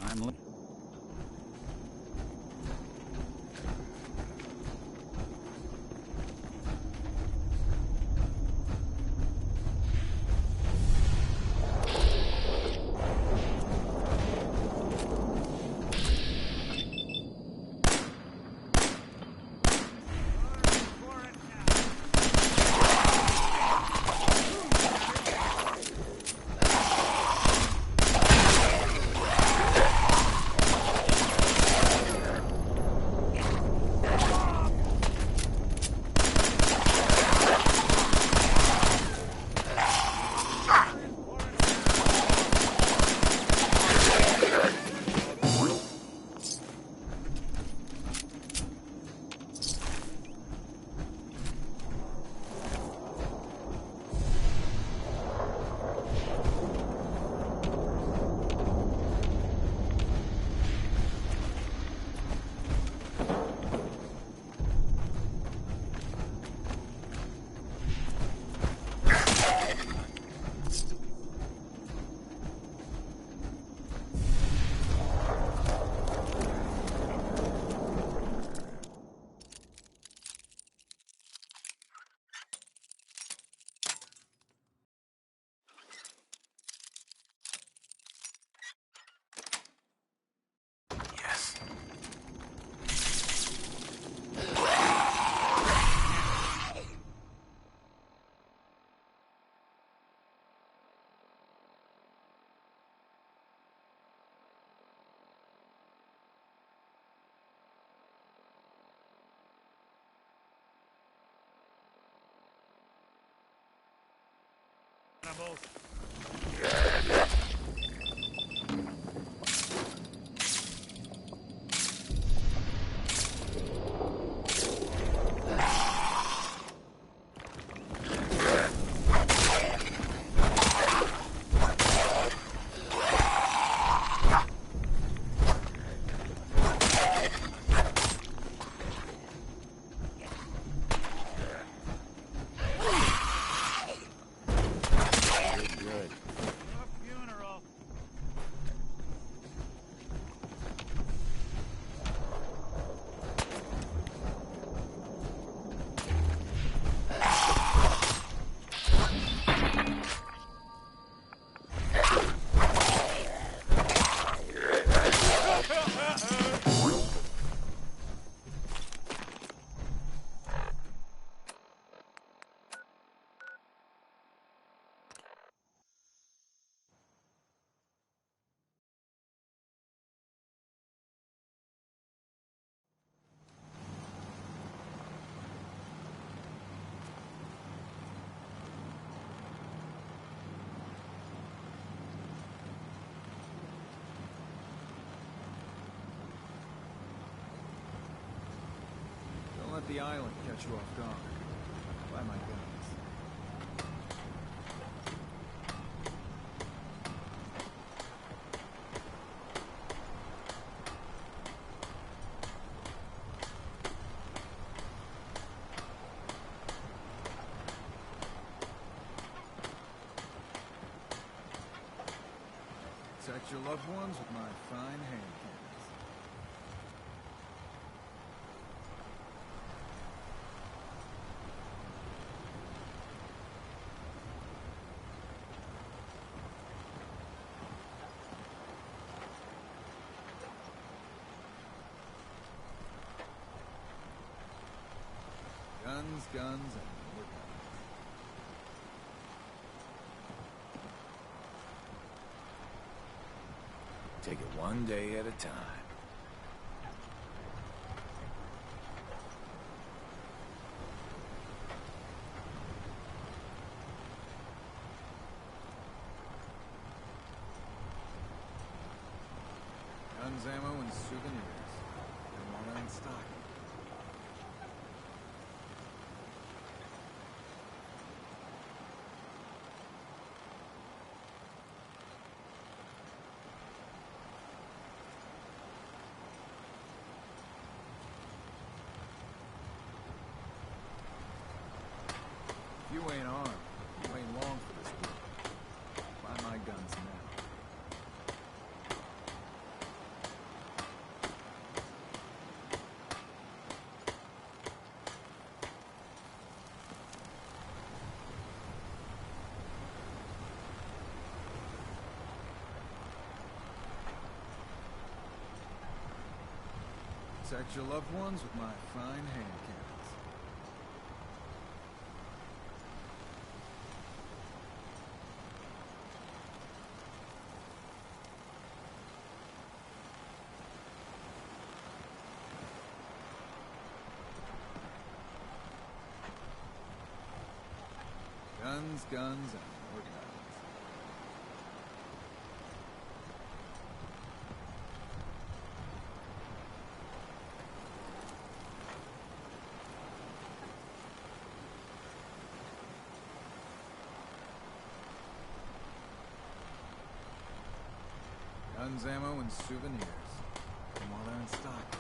[SPEAKER 3] I'm...
[SPEAKER 14] Let the island catch you off guard. By my guns. Protect your loved ones with my fine hand cannons. Guns, and more guns.
[SPEAKER 7] Take it one day at a time.
[SPEAKER 14] Guns, ammo, and souvenirs. They're all in stock. You ain't armed. You ain't long for this work. Buy my guns now. Protect your loved ones with my fine hand cannons. Guns, guns, and more guns. Guns, ammo, and souvenirs. Come on in stock.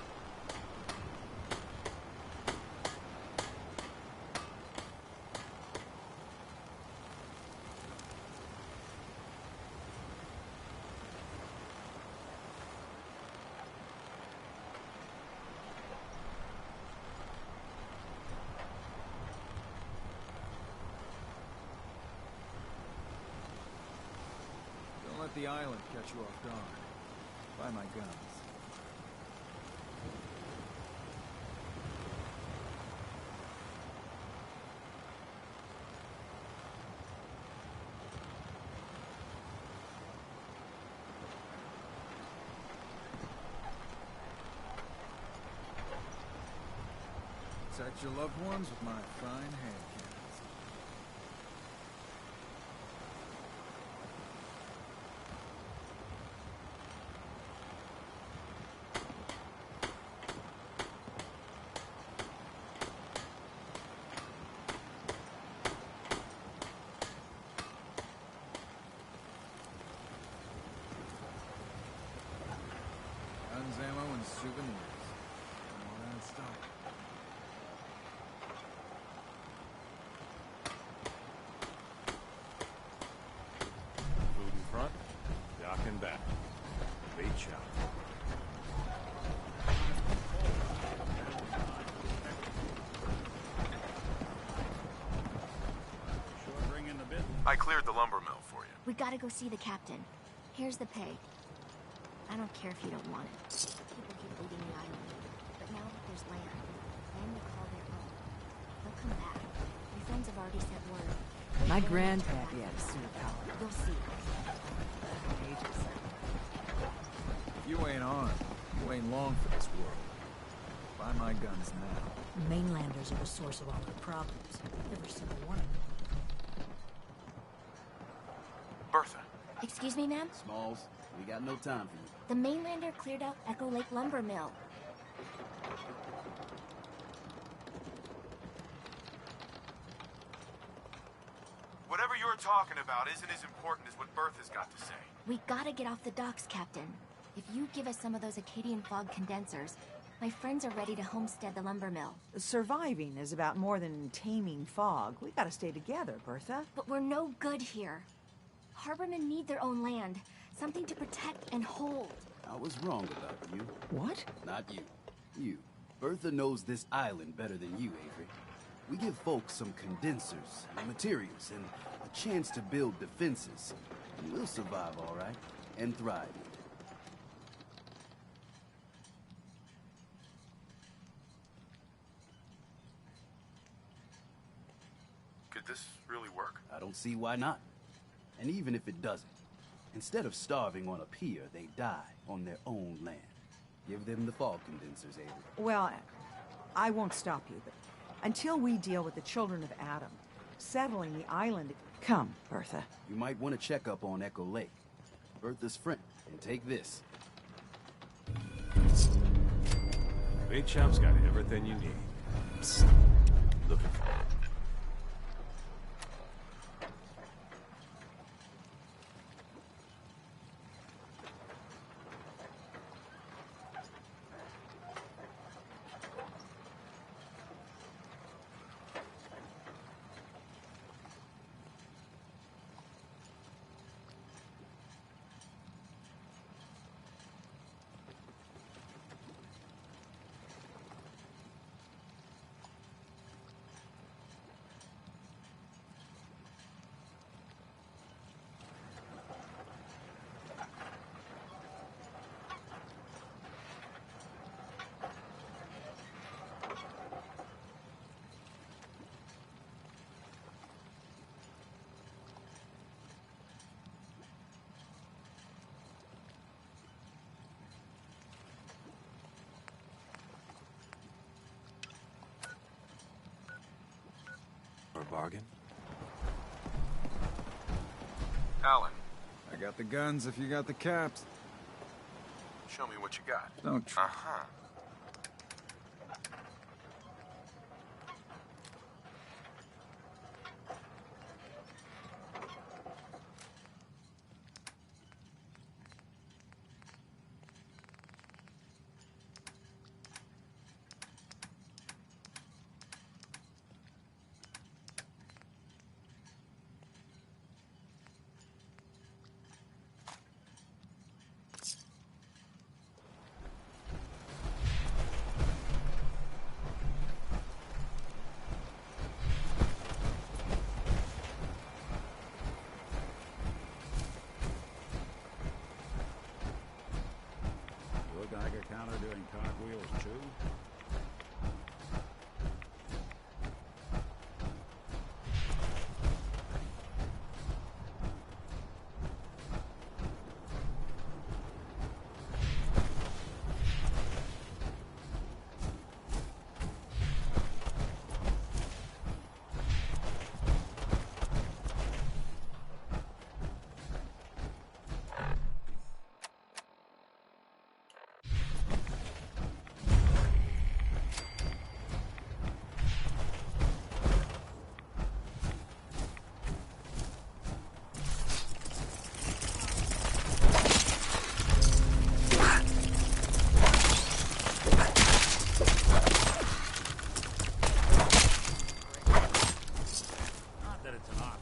[SPEAKER 14] Don't let the island catch you off guard. Buy my guns. Protect your loved ones with my fine hand cannons. Guns, ammo, and souvenirs. Come on in stock.
[SPEAKER 9] Food in front, dock in back. Bait shop.
[SPEAKER 3] Sure bring in the business.
[SPEAKER 2] I cleared the lumber mill for you.
[SPEAKER 15] We gotta go see the captain. Here's the pay. I don't care if you don't want it. People keep looting the island. But now that there's land we call their own. They'll come back. Your friends have already sent word.
[SPEAKER 11] My grandpappy had a superpower.
[SPEAKER 15] You'll see.
[SPEAKER 11] Ages.
[SPEAKER 14] You ain't armed. You ain't long for this world. Buy my guns now.
[SPEAKER 16] Mainlanders are the source of all our problems. Every single one of them.
[SPEAKER 2] Bertha.
[SPEAKER 15] Excuse me, ma'am?
[SPEAKER 5] Smalls, we got no time for you.
[SPEAKER 15] The mainlander cleared out Echo Lake Lumber Mill.
[SPEAKER 2] Whatever you're talking about isn't as important as what Bertha's got to say.
[SPEAKER 15] We gotta get off the docks, Captain. If you give us some of those Acadian fog condensers, my friends are ready to homestead the lumber mill.
[SPEAKER 6] Surviving is about more than taming fog. We gotta stay together, Bertha.
[SPEAKER 15] But we're no good here. Harbormen need their own land. Something to protect and hold.
[SPEAKER 5] I was wrong about you.
[SPEAKER 6] What?
[SPEAKER 5] Not you. You. Bertha knows this island better than you, Avery. We give folks some condensers, and materials, and a chance to build defenses. And we'll survive, all right? And thrive.
[SPEAKER 2] Could this really work?
[SPEAKER 5] I don't see why not. And even if it doesn't, instead of starving on a pier, they die on their own land. Give them the fog condensers, Avery.
[SPEAKER 6] Well, I won't stop you, but until we deal with the children of Adam, settling the island... Come, Bertha.
[SPEAKER 5] You might want to check up on Echo Lake. Bertha's friend. And take this.
[SPEAKER 9] Bait shop's got everything you need. Looking for it.
[SPEAKER 12] bargain?
[SPEAKER 2] Alan,
[SPEAKER 14] I got the guns if you got the caps.
[SPEAKER 2] show me what you got.
[SPEAKER 14] Don't try.
[SPEAKER 2] Uh-huh.
[SPEAKER 3] Your Geiger counter doing cartwheels too? Not that it's an option.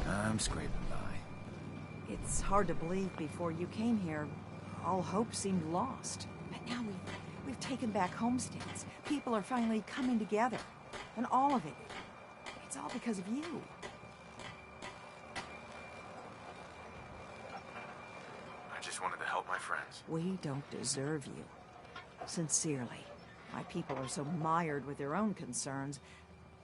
[SPEAKER 14] I'm scraping by.
[SPEAKER 6] It's hard to believe before you came here, all hope seemed lost. But now we've taken back homesteads. People are finally coming together. And all of it, it's all because of you.
[SPEAKER 2] I just wanted to help my friends.
[SPEAKER 6] We don't deserve you. Sincerely. My people are so mired with their own concerns,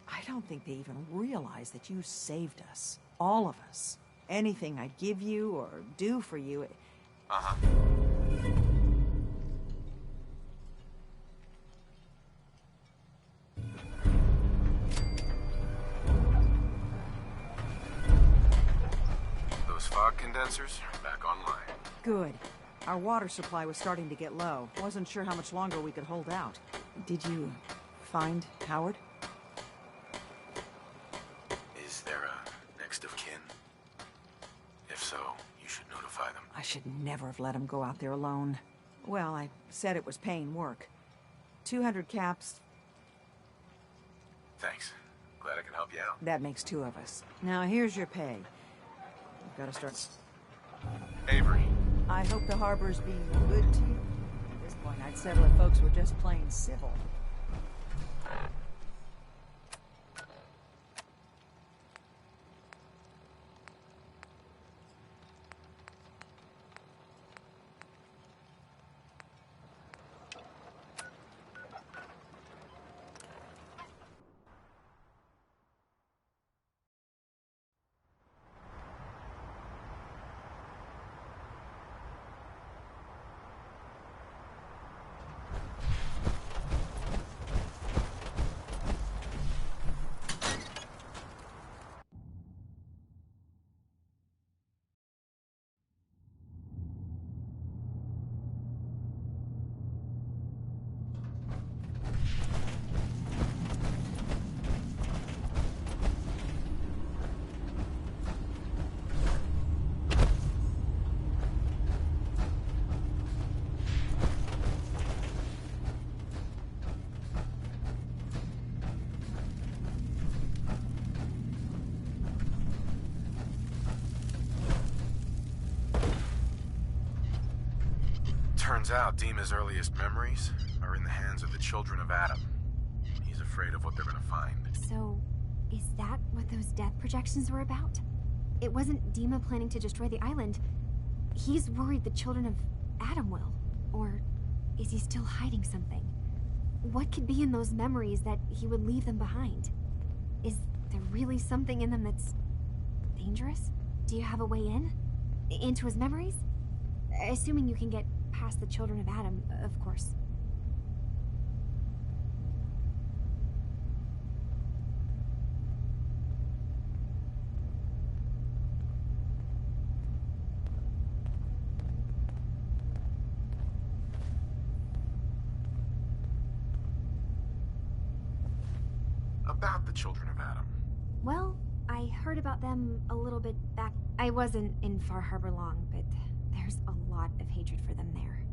[SPEAKER 6] I don't think they even realize that you saved us. All of us. Anything I'd give you or do for you...
[SPEAKER 2] Uh-huh. Those fog condensers are back online.
[SPEAKER 6] Good. Our water supply was starting to get low. Wasn't sure how much longer we could hold out. Did you find Howard?
[SPEAKER 2] Is there a next of kin? If so, you should notify them.
[SPEAKER 6] I should never have let him go out there alone. Well, I said it was paying work. 200 caps.
[SPEAKER 2] Thanks. Glad I can help you out.
[SPEAKER 6] That makes 2 of us. Now, here's your pay. You've got to start...
[SPEAKER 2] Avery.
[SPEAKER 6] I hope the harbor's being good to you. At this point, I'd settle if folks were just plain civil.
[SPEAKER 2] Turns out Dima's earliest memories are in the hands of the children of Adam. He's afraid of what they're gonna find.
[SPEAKER 15] So, is that what those death projections were about? It wasn't Dima planning to destroy the island. He's worried the children of Adam will. Or is he still hiding something? What could be in those memories that he would leave them behind? Is there really something in them that's dangerous? Do you have a way in? Into his memories? Assuming you can get past the children of Adam, of course.
[SPEAKER 2] About the children of Adam.
[SPEAKER 15] Well, I heard about them a little bit back. I wasn't in Far Harbor long, but there's a lot of hatred for them there.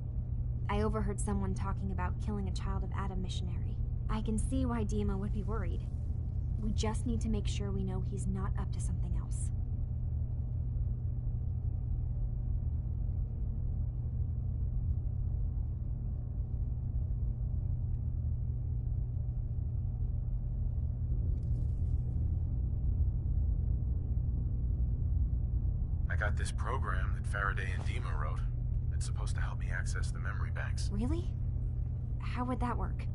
[SPEAKER 15] I overheard someone talking about killing a child of Adam missionary. I can see why Dima would be worried. We just need to make sure we know he's not up to something else.
[SPEAKER 2] I got this program that Faraday and Dima wrote. It's supposed to help me access the memory banks.
[SPEAKER 15] Really? How would that work?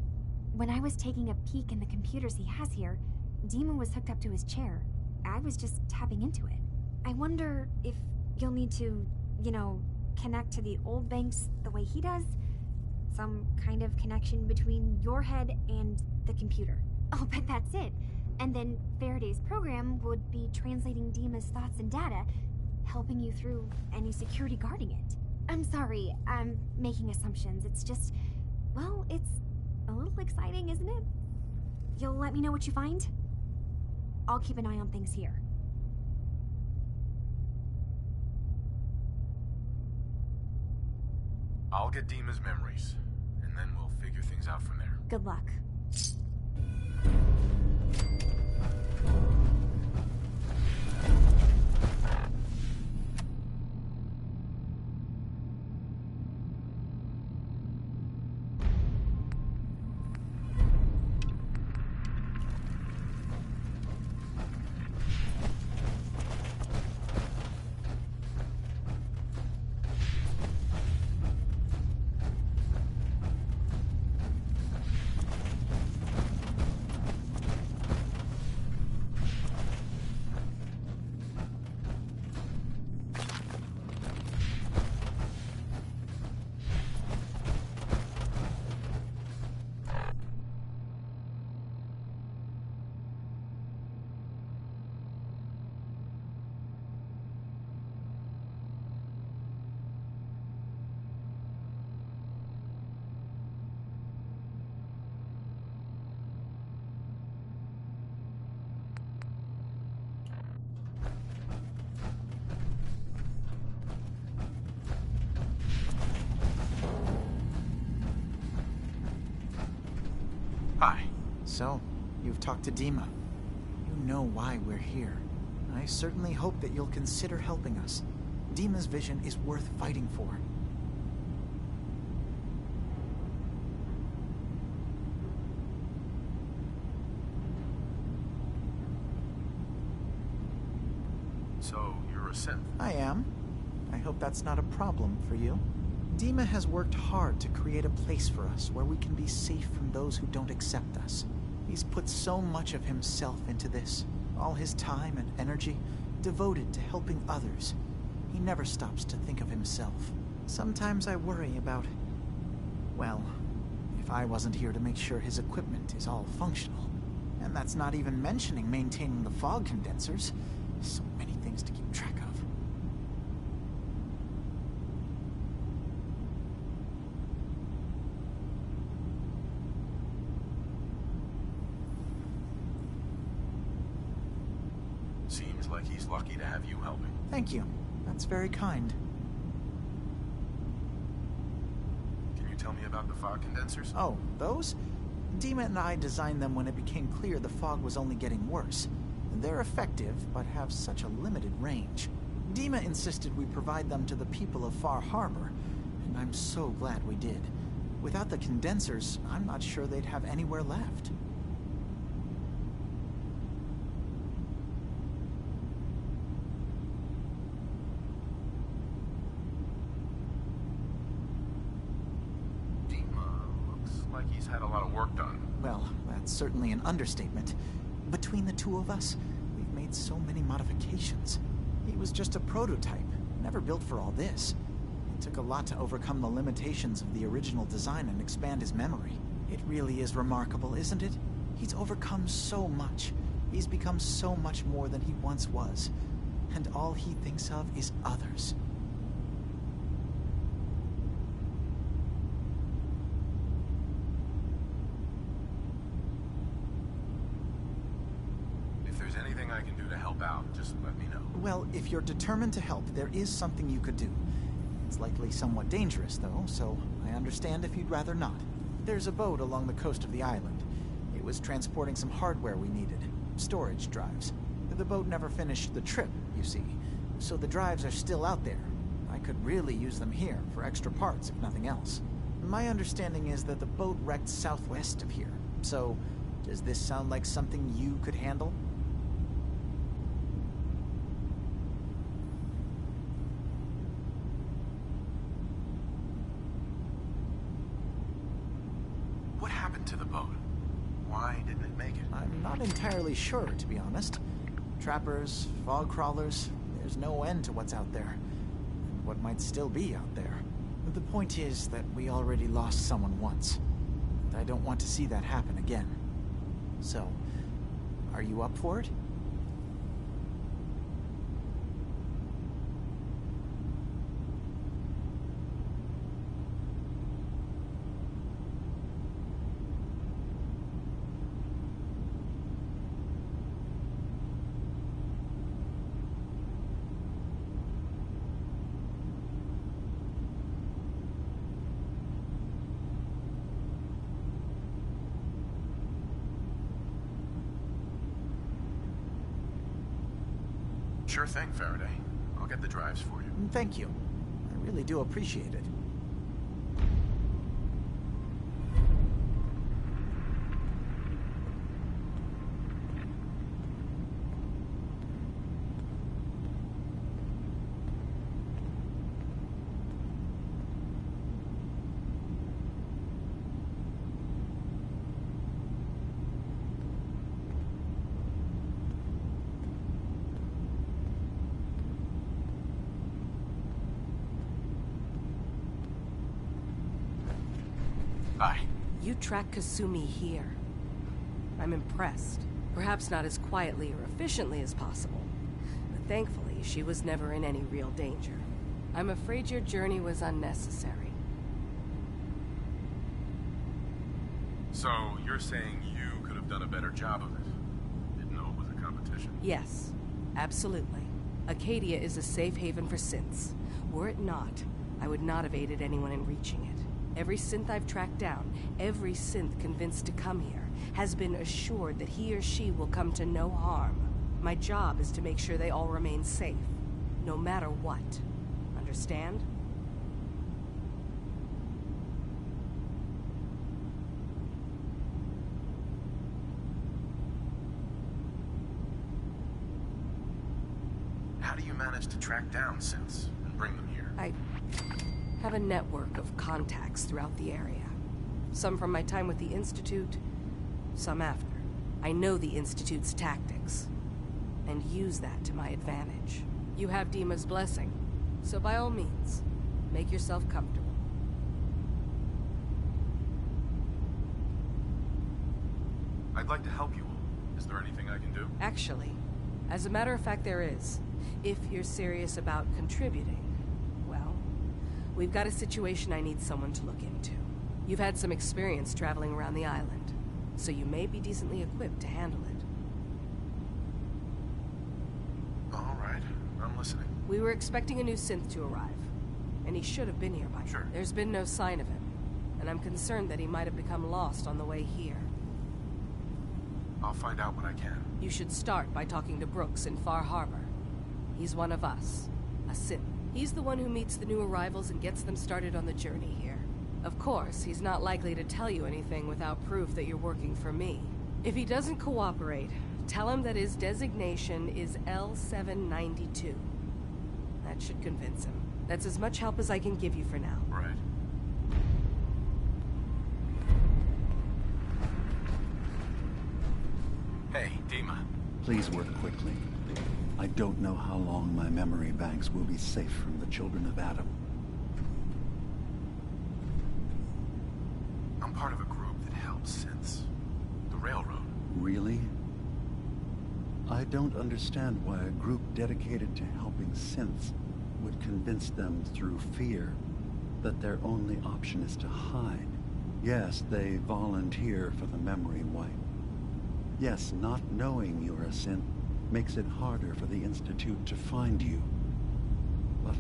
[SPEAKER 15] When I was taking a peek in the computers he has here, Dima was hooked up to his chair. I was just tapping into it. I wonder if you'll need to, connect to the old banks the way he does? Some kind of connection between your head and the computer. Oh, but that's it. And then Faraday's program would be translating Dima's thoughts and data, helping you through any security guarding it. I'm sorry, I'm making assumptions. It's just, well, it's a little exciting, isn't it? You'll let me know what you find? I'll keep an eye on things here.
[SPEAKER 2] I'll get Dima's memories, and then we'll figure things out from there.
[SPEAKER 15] Good luck.
[SPEAKER 2] Hi.
[SPEAKER 17] So, you've talked to Dima. You know why we're here. I certainly hope that you'll consider helping us. Dima's vision is worth fighting for.
[SPEAKER 2] So, you're a synth?
[SPEAKER 17] I am. I hope that's not a problem for you. Dima has worked hard to create a place for us where we can be safe from those who don't accept us. He's put so much of himself into this, all his time and energy devoted to helping others. He never stops to think of himself. Sometimes I worry about, well, if I wasn't here to make sure his equipment is all functional. And that's not even mentioning maintaining the fog condensers. So many things to keep track of.
[SPEAKER 2] Seems like he's lucky to have you helping.
[SPEAKER 17] Thank you. That's very kind.
[SPEAKER 2] Can you tell me about the fog condensers?
[SPEAKER 17] Oh, those? Dima and I designed them when it became clear the fog was only getting worse. They're effective, but have such a limited range. Dima insisted we provide them to the people of Far Harbor, I'm so glad we did. Without the condensers, I'm not sure they'd have anywhere left.
[SPEAKER 2] Looks like he's had a lot of work done.
[SPEAKER 17] Well, that's certainly an understatement. Between the two of us, we've made so many modifications. He was just a prototype, never built for all this. It took a lot to overcome the limitations of the original design and expand his memory. It really is remarkable, isn't it? He's overcome so much. He's become so much more than he once was. And all he thinks of is others.
[SPEAKER 2] If there's anything I can do to help out, just let me know.
[SPEAKER 17] Well, if you're determined to help, there is something you could do. It's likely somewhat dangerous, though, so I understand if you'd rather not. There's a boat along the coast of the island. It was transporting some hardware we needed. Storage drives. The boat never finished the trip, you see, so the drives are still out there. I could really use them here for extra parts, if nothing else. My understanding is that the boat wrecked southwest of here, so does this sound like something you could handle?
[SPEAKER 2] What happened to the boat? Why didn't it make it?
[SPEAKER 17] I'm not entirely sure, to be honest. Trappers, fog crawlers, there's no end to what's out there. And what might still be out there. But the point is that we already lost someone once. And I don't want to see that happen again. So, are you up for it?
[SPEAKER 2] Sure thing, Faraday. I'll get the drives for you.
[SPEAKER 17] Thank you. I really do appreciate it.
[SPEAKER 18] You track Kasumi here. I'm impressed. Perhaps not as quietly or efficiently as possible, but thankfully she was never in any real danger. I'm afraid your journey was unnecessary.
[SPEAKER 2] So, you're saying you could have done a better job of it? Didn't know it was a competition?
[SPEAKER 18] Yes, absolutely. Acadia is a safe haven for synths. Were it not, I would not have aided anyone in reaching it. Every synth I've tracked down, every synth convinced to come here, has been assured that he or she will come to no harm. My job is to make sure they all remain safe, no matter what. Understand?
[SPEAKER 2] How do you manage to track down synths and bring them here?
[SPEAKER 18] I have a network of contacts throughout the area. Some from my time with the Institute, some after. I know the Institute's tactics, and use that to my advantage. You have Dima's blessing, so by all means, make yourself comfortable.
[SPEAKER 2] I'd like to help you all. Is there anything I can do?
[SPEAKER 18] Actually, as a matter of fact, there is. If you're serious about contributing, well, we've got a situation I need someone to look into. You've had some experience traveling around the island, so you may be decently equipped to handle it.
[SPEAKER 2] All right, I'm listening.
[SPEAKER 18] We were expecting a new synth to arrive, and he should have been here by now.
[SPEAKER 2] Sure.
[SPEAKER 18] There's been no sign of him, and I'm concerned that he might have become lost on the way here.
[SPEAKER 2] I'll find out what I can.
[SPEAKER 18] You should start by talking to Brooks in Far Harbor. He's one of us, a synth. He's the one who meets the new arrivals and gets them started on the journey here. Of course, he's not likely to tell you anything without proof that you're working for me. If he doesn't cooperate, tell him that his designation is L792. That should convince him. That's as much help as I can give you for now.
[SPEAKER 2] Right.
[SPEAKER 12] Hey, Dima.
[SPEAKER 3] Please work quickly. I don't know how long my memory banks will be safe from the children of Adam.
[SPEAKER 2] I'm part of a group that helps synths. The Railroad.
[SPEAKER 3] Really? I don't understand why a group dedicated to helping synths would convince them through fear that their only option is to hide. Yes, they volunteer for the memory wipe. Yes, not knowing you're a synth makes it harder for the Institute to find you. But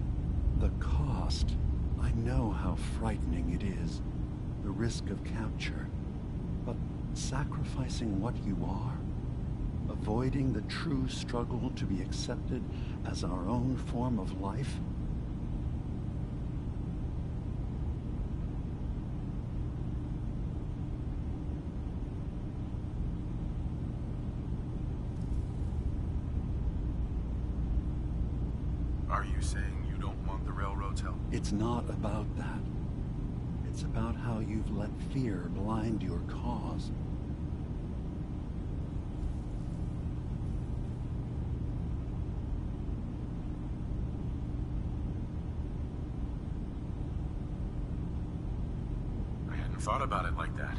[SPEAKER 3] the cost, I know how frightening it is. The risk of capture. But sacrificing what you are, avoiding the true struggle to be accepted as our own form of life?
[SPEAKER 2] Are you saying you don't want the Railroad's help?
[SPEAKER 3] It's not about that. It's about how you've let fear blind your cause.
[SPEAKER 2] I hadn't thought about it like that.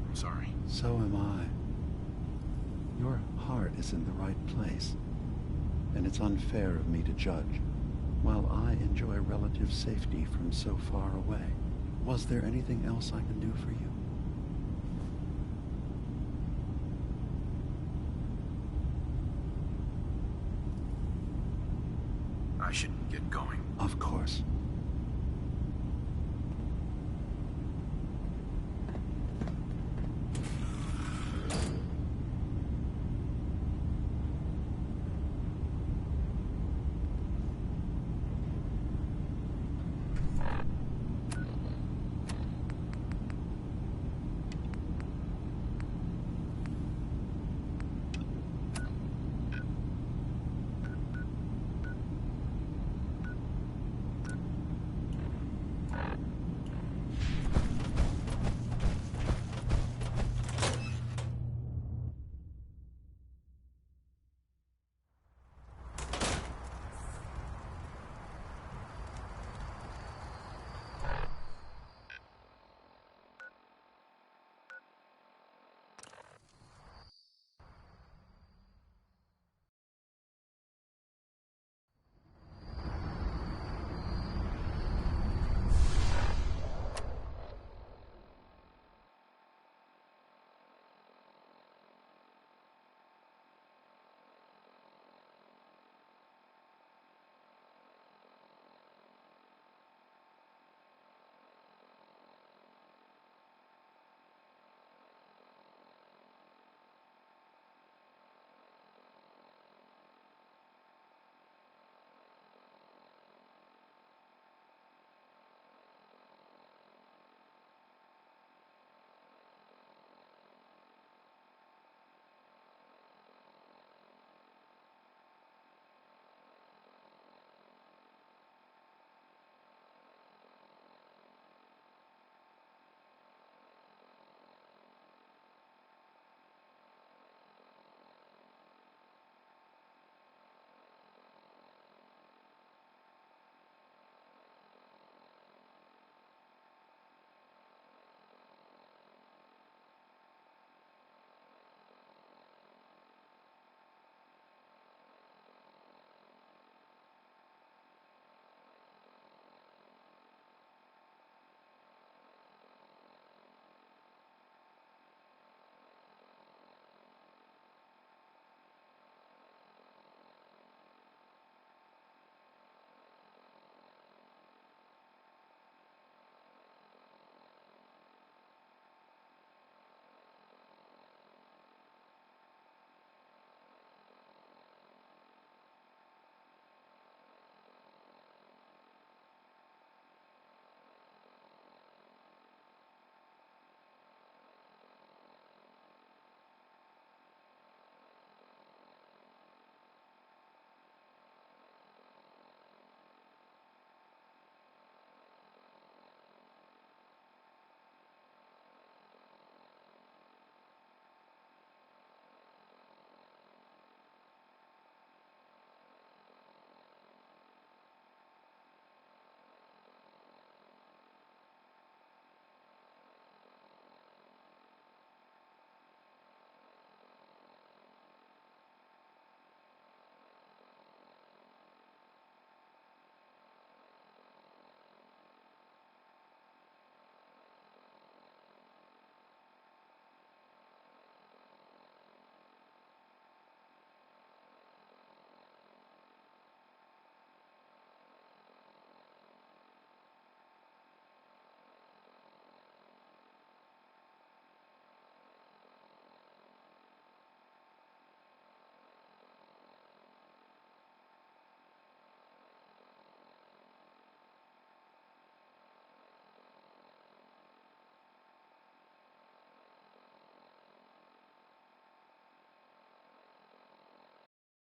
[SPEAKER 2] I'm sorry.
[SPEAKER 3] So am I. Your heart is in the right place, and it's unfair of me to judge. While I enjoy relative safety from so far away, was there anything else I can do for you?
[SPEAKER 2] I should get going.
[SPEAKER 3] Of course.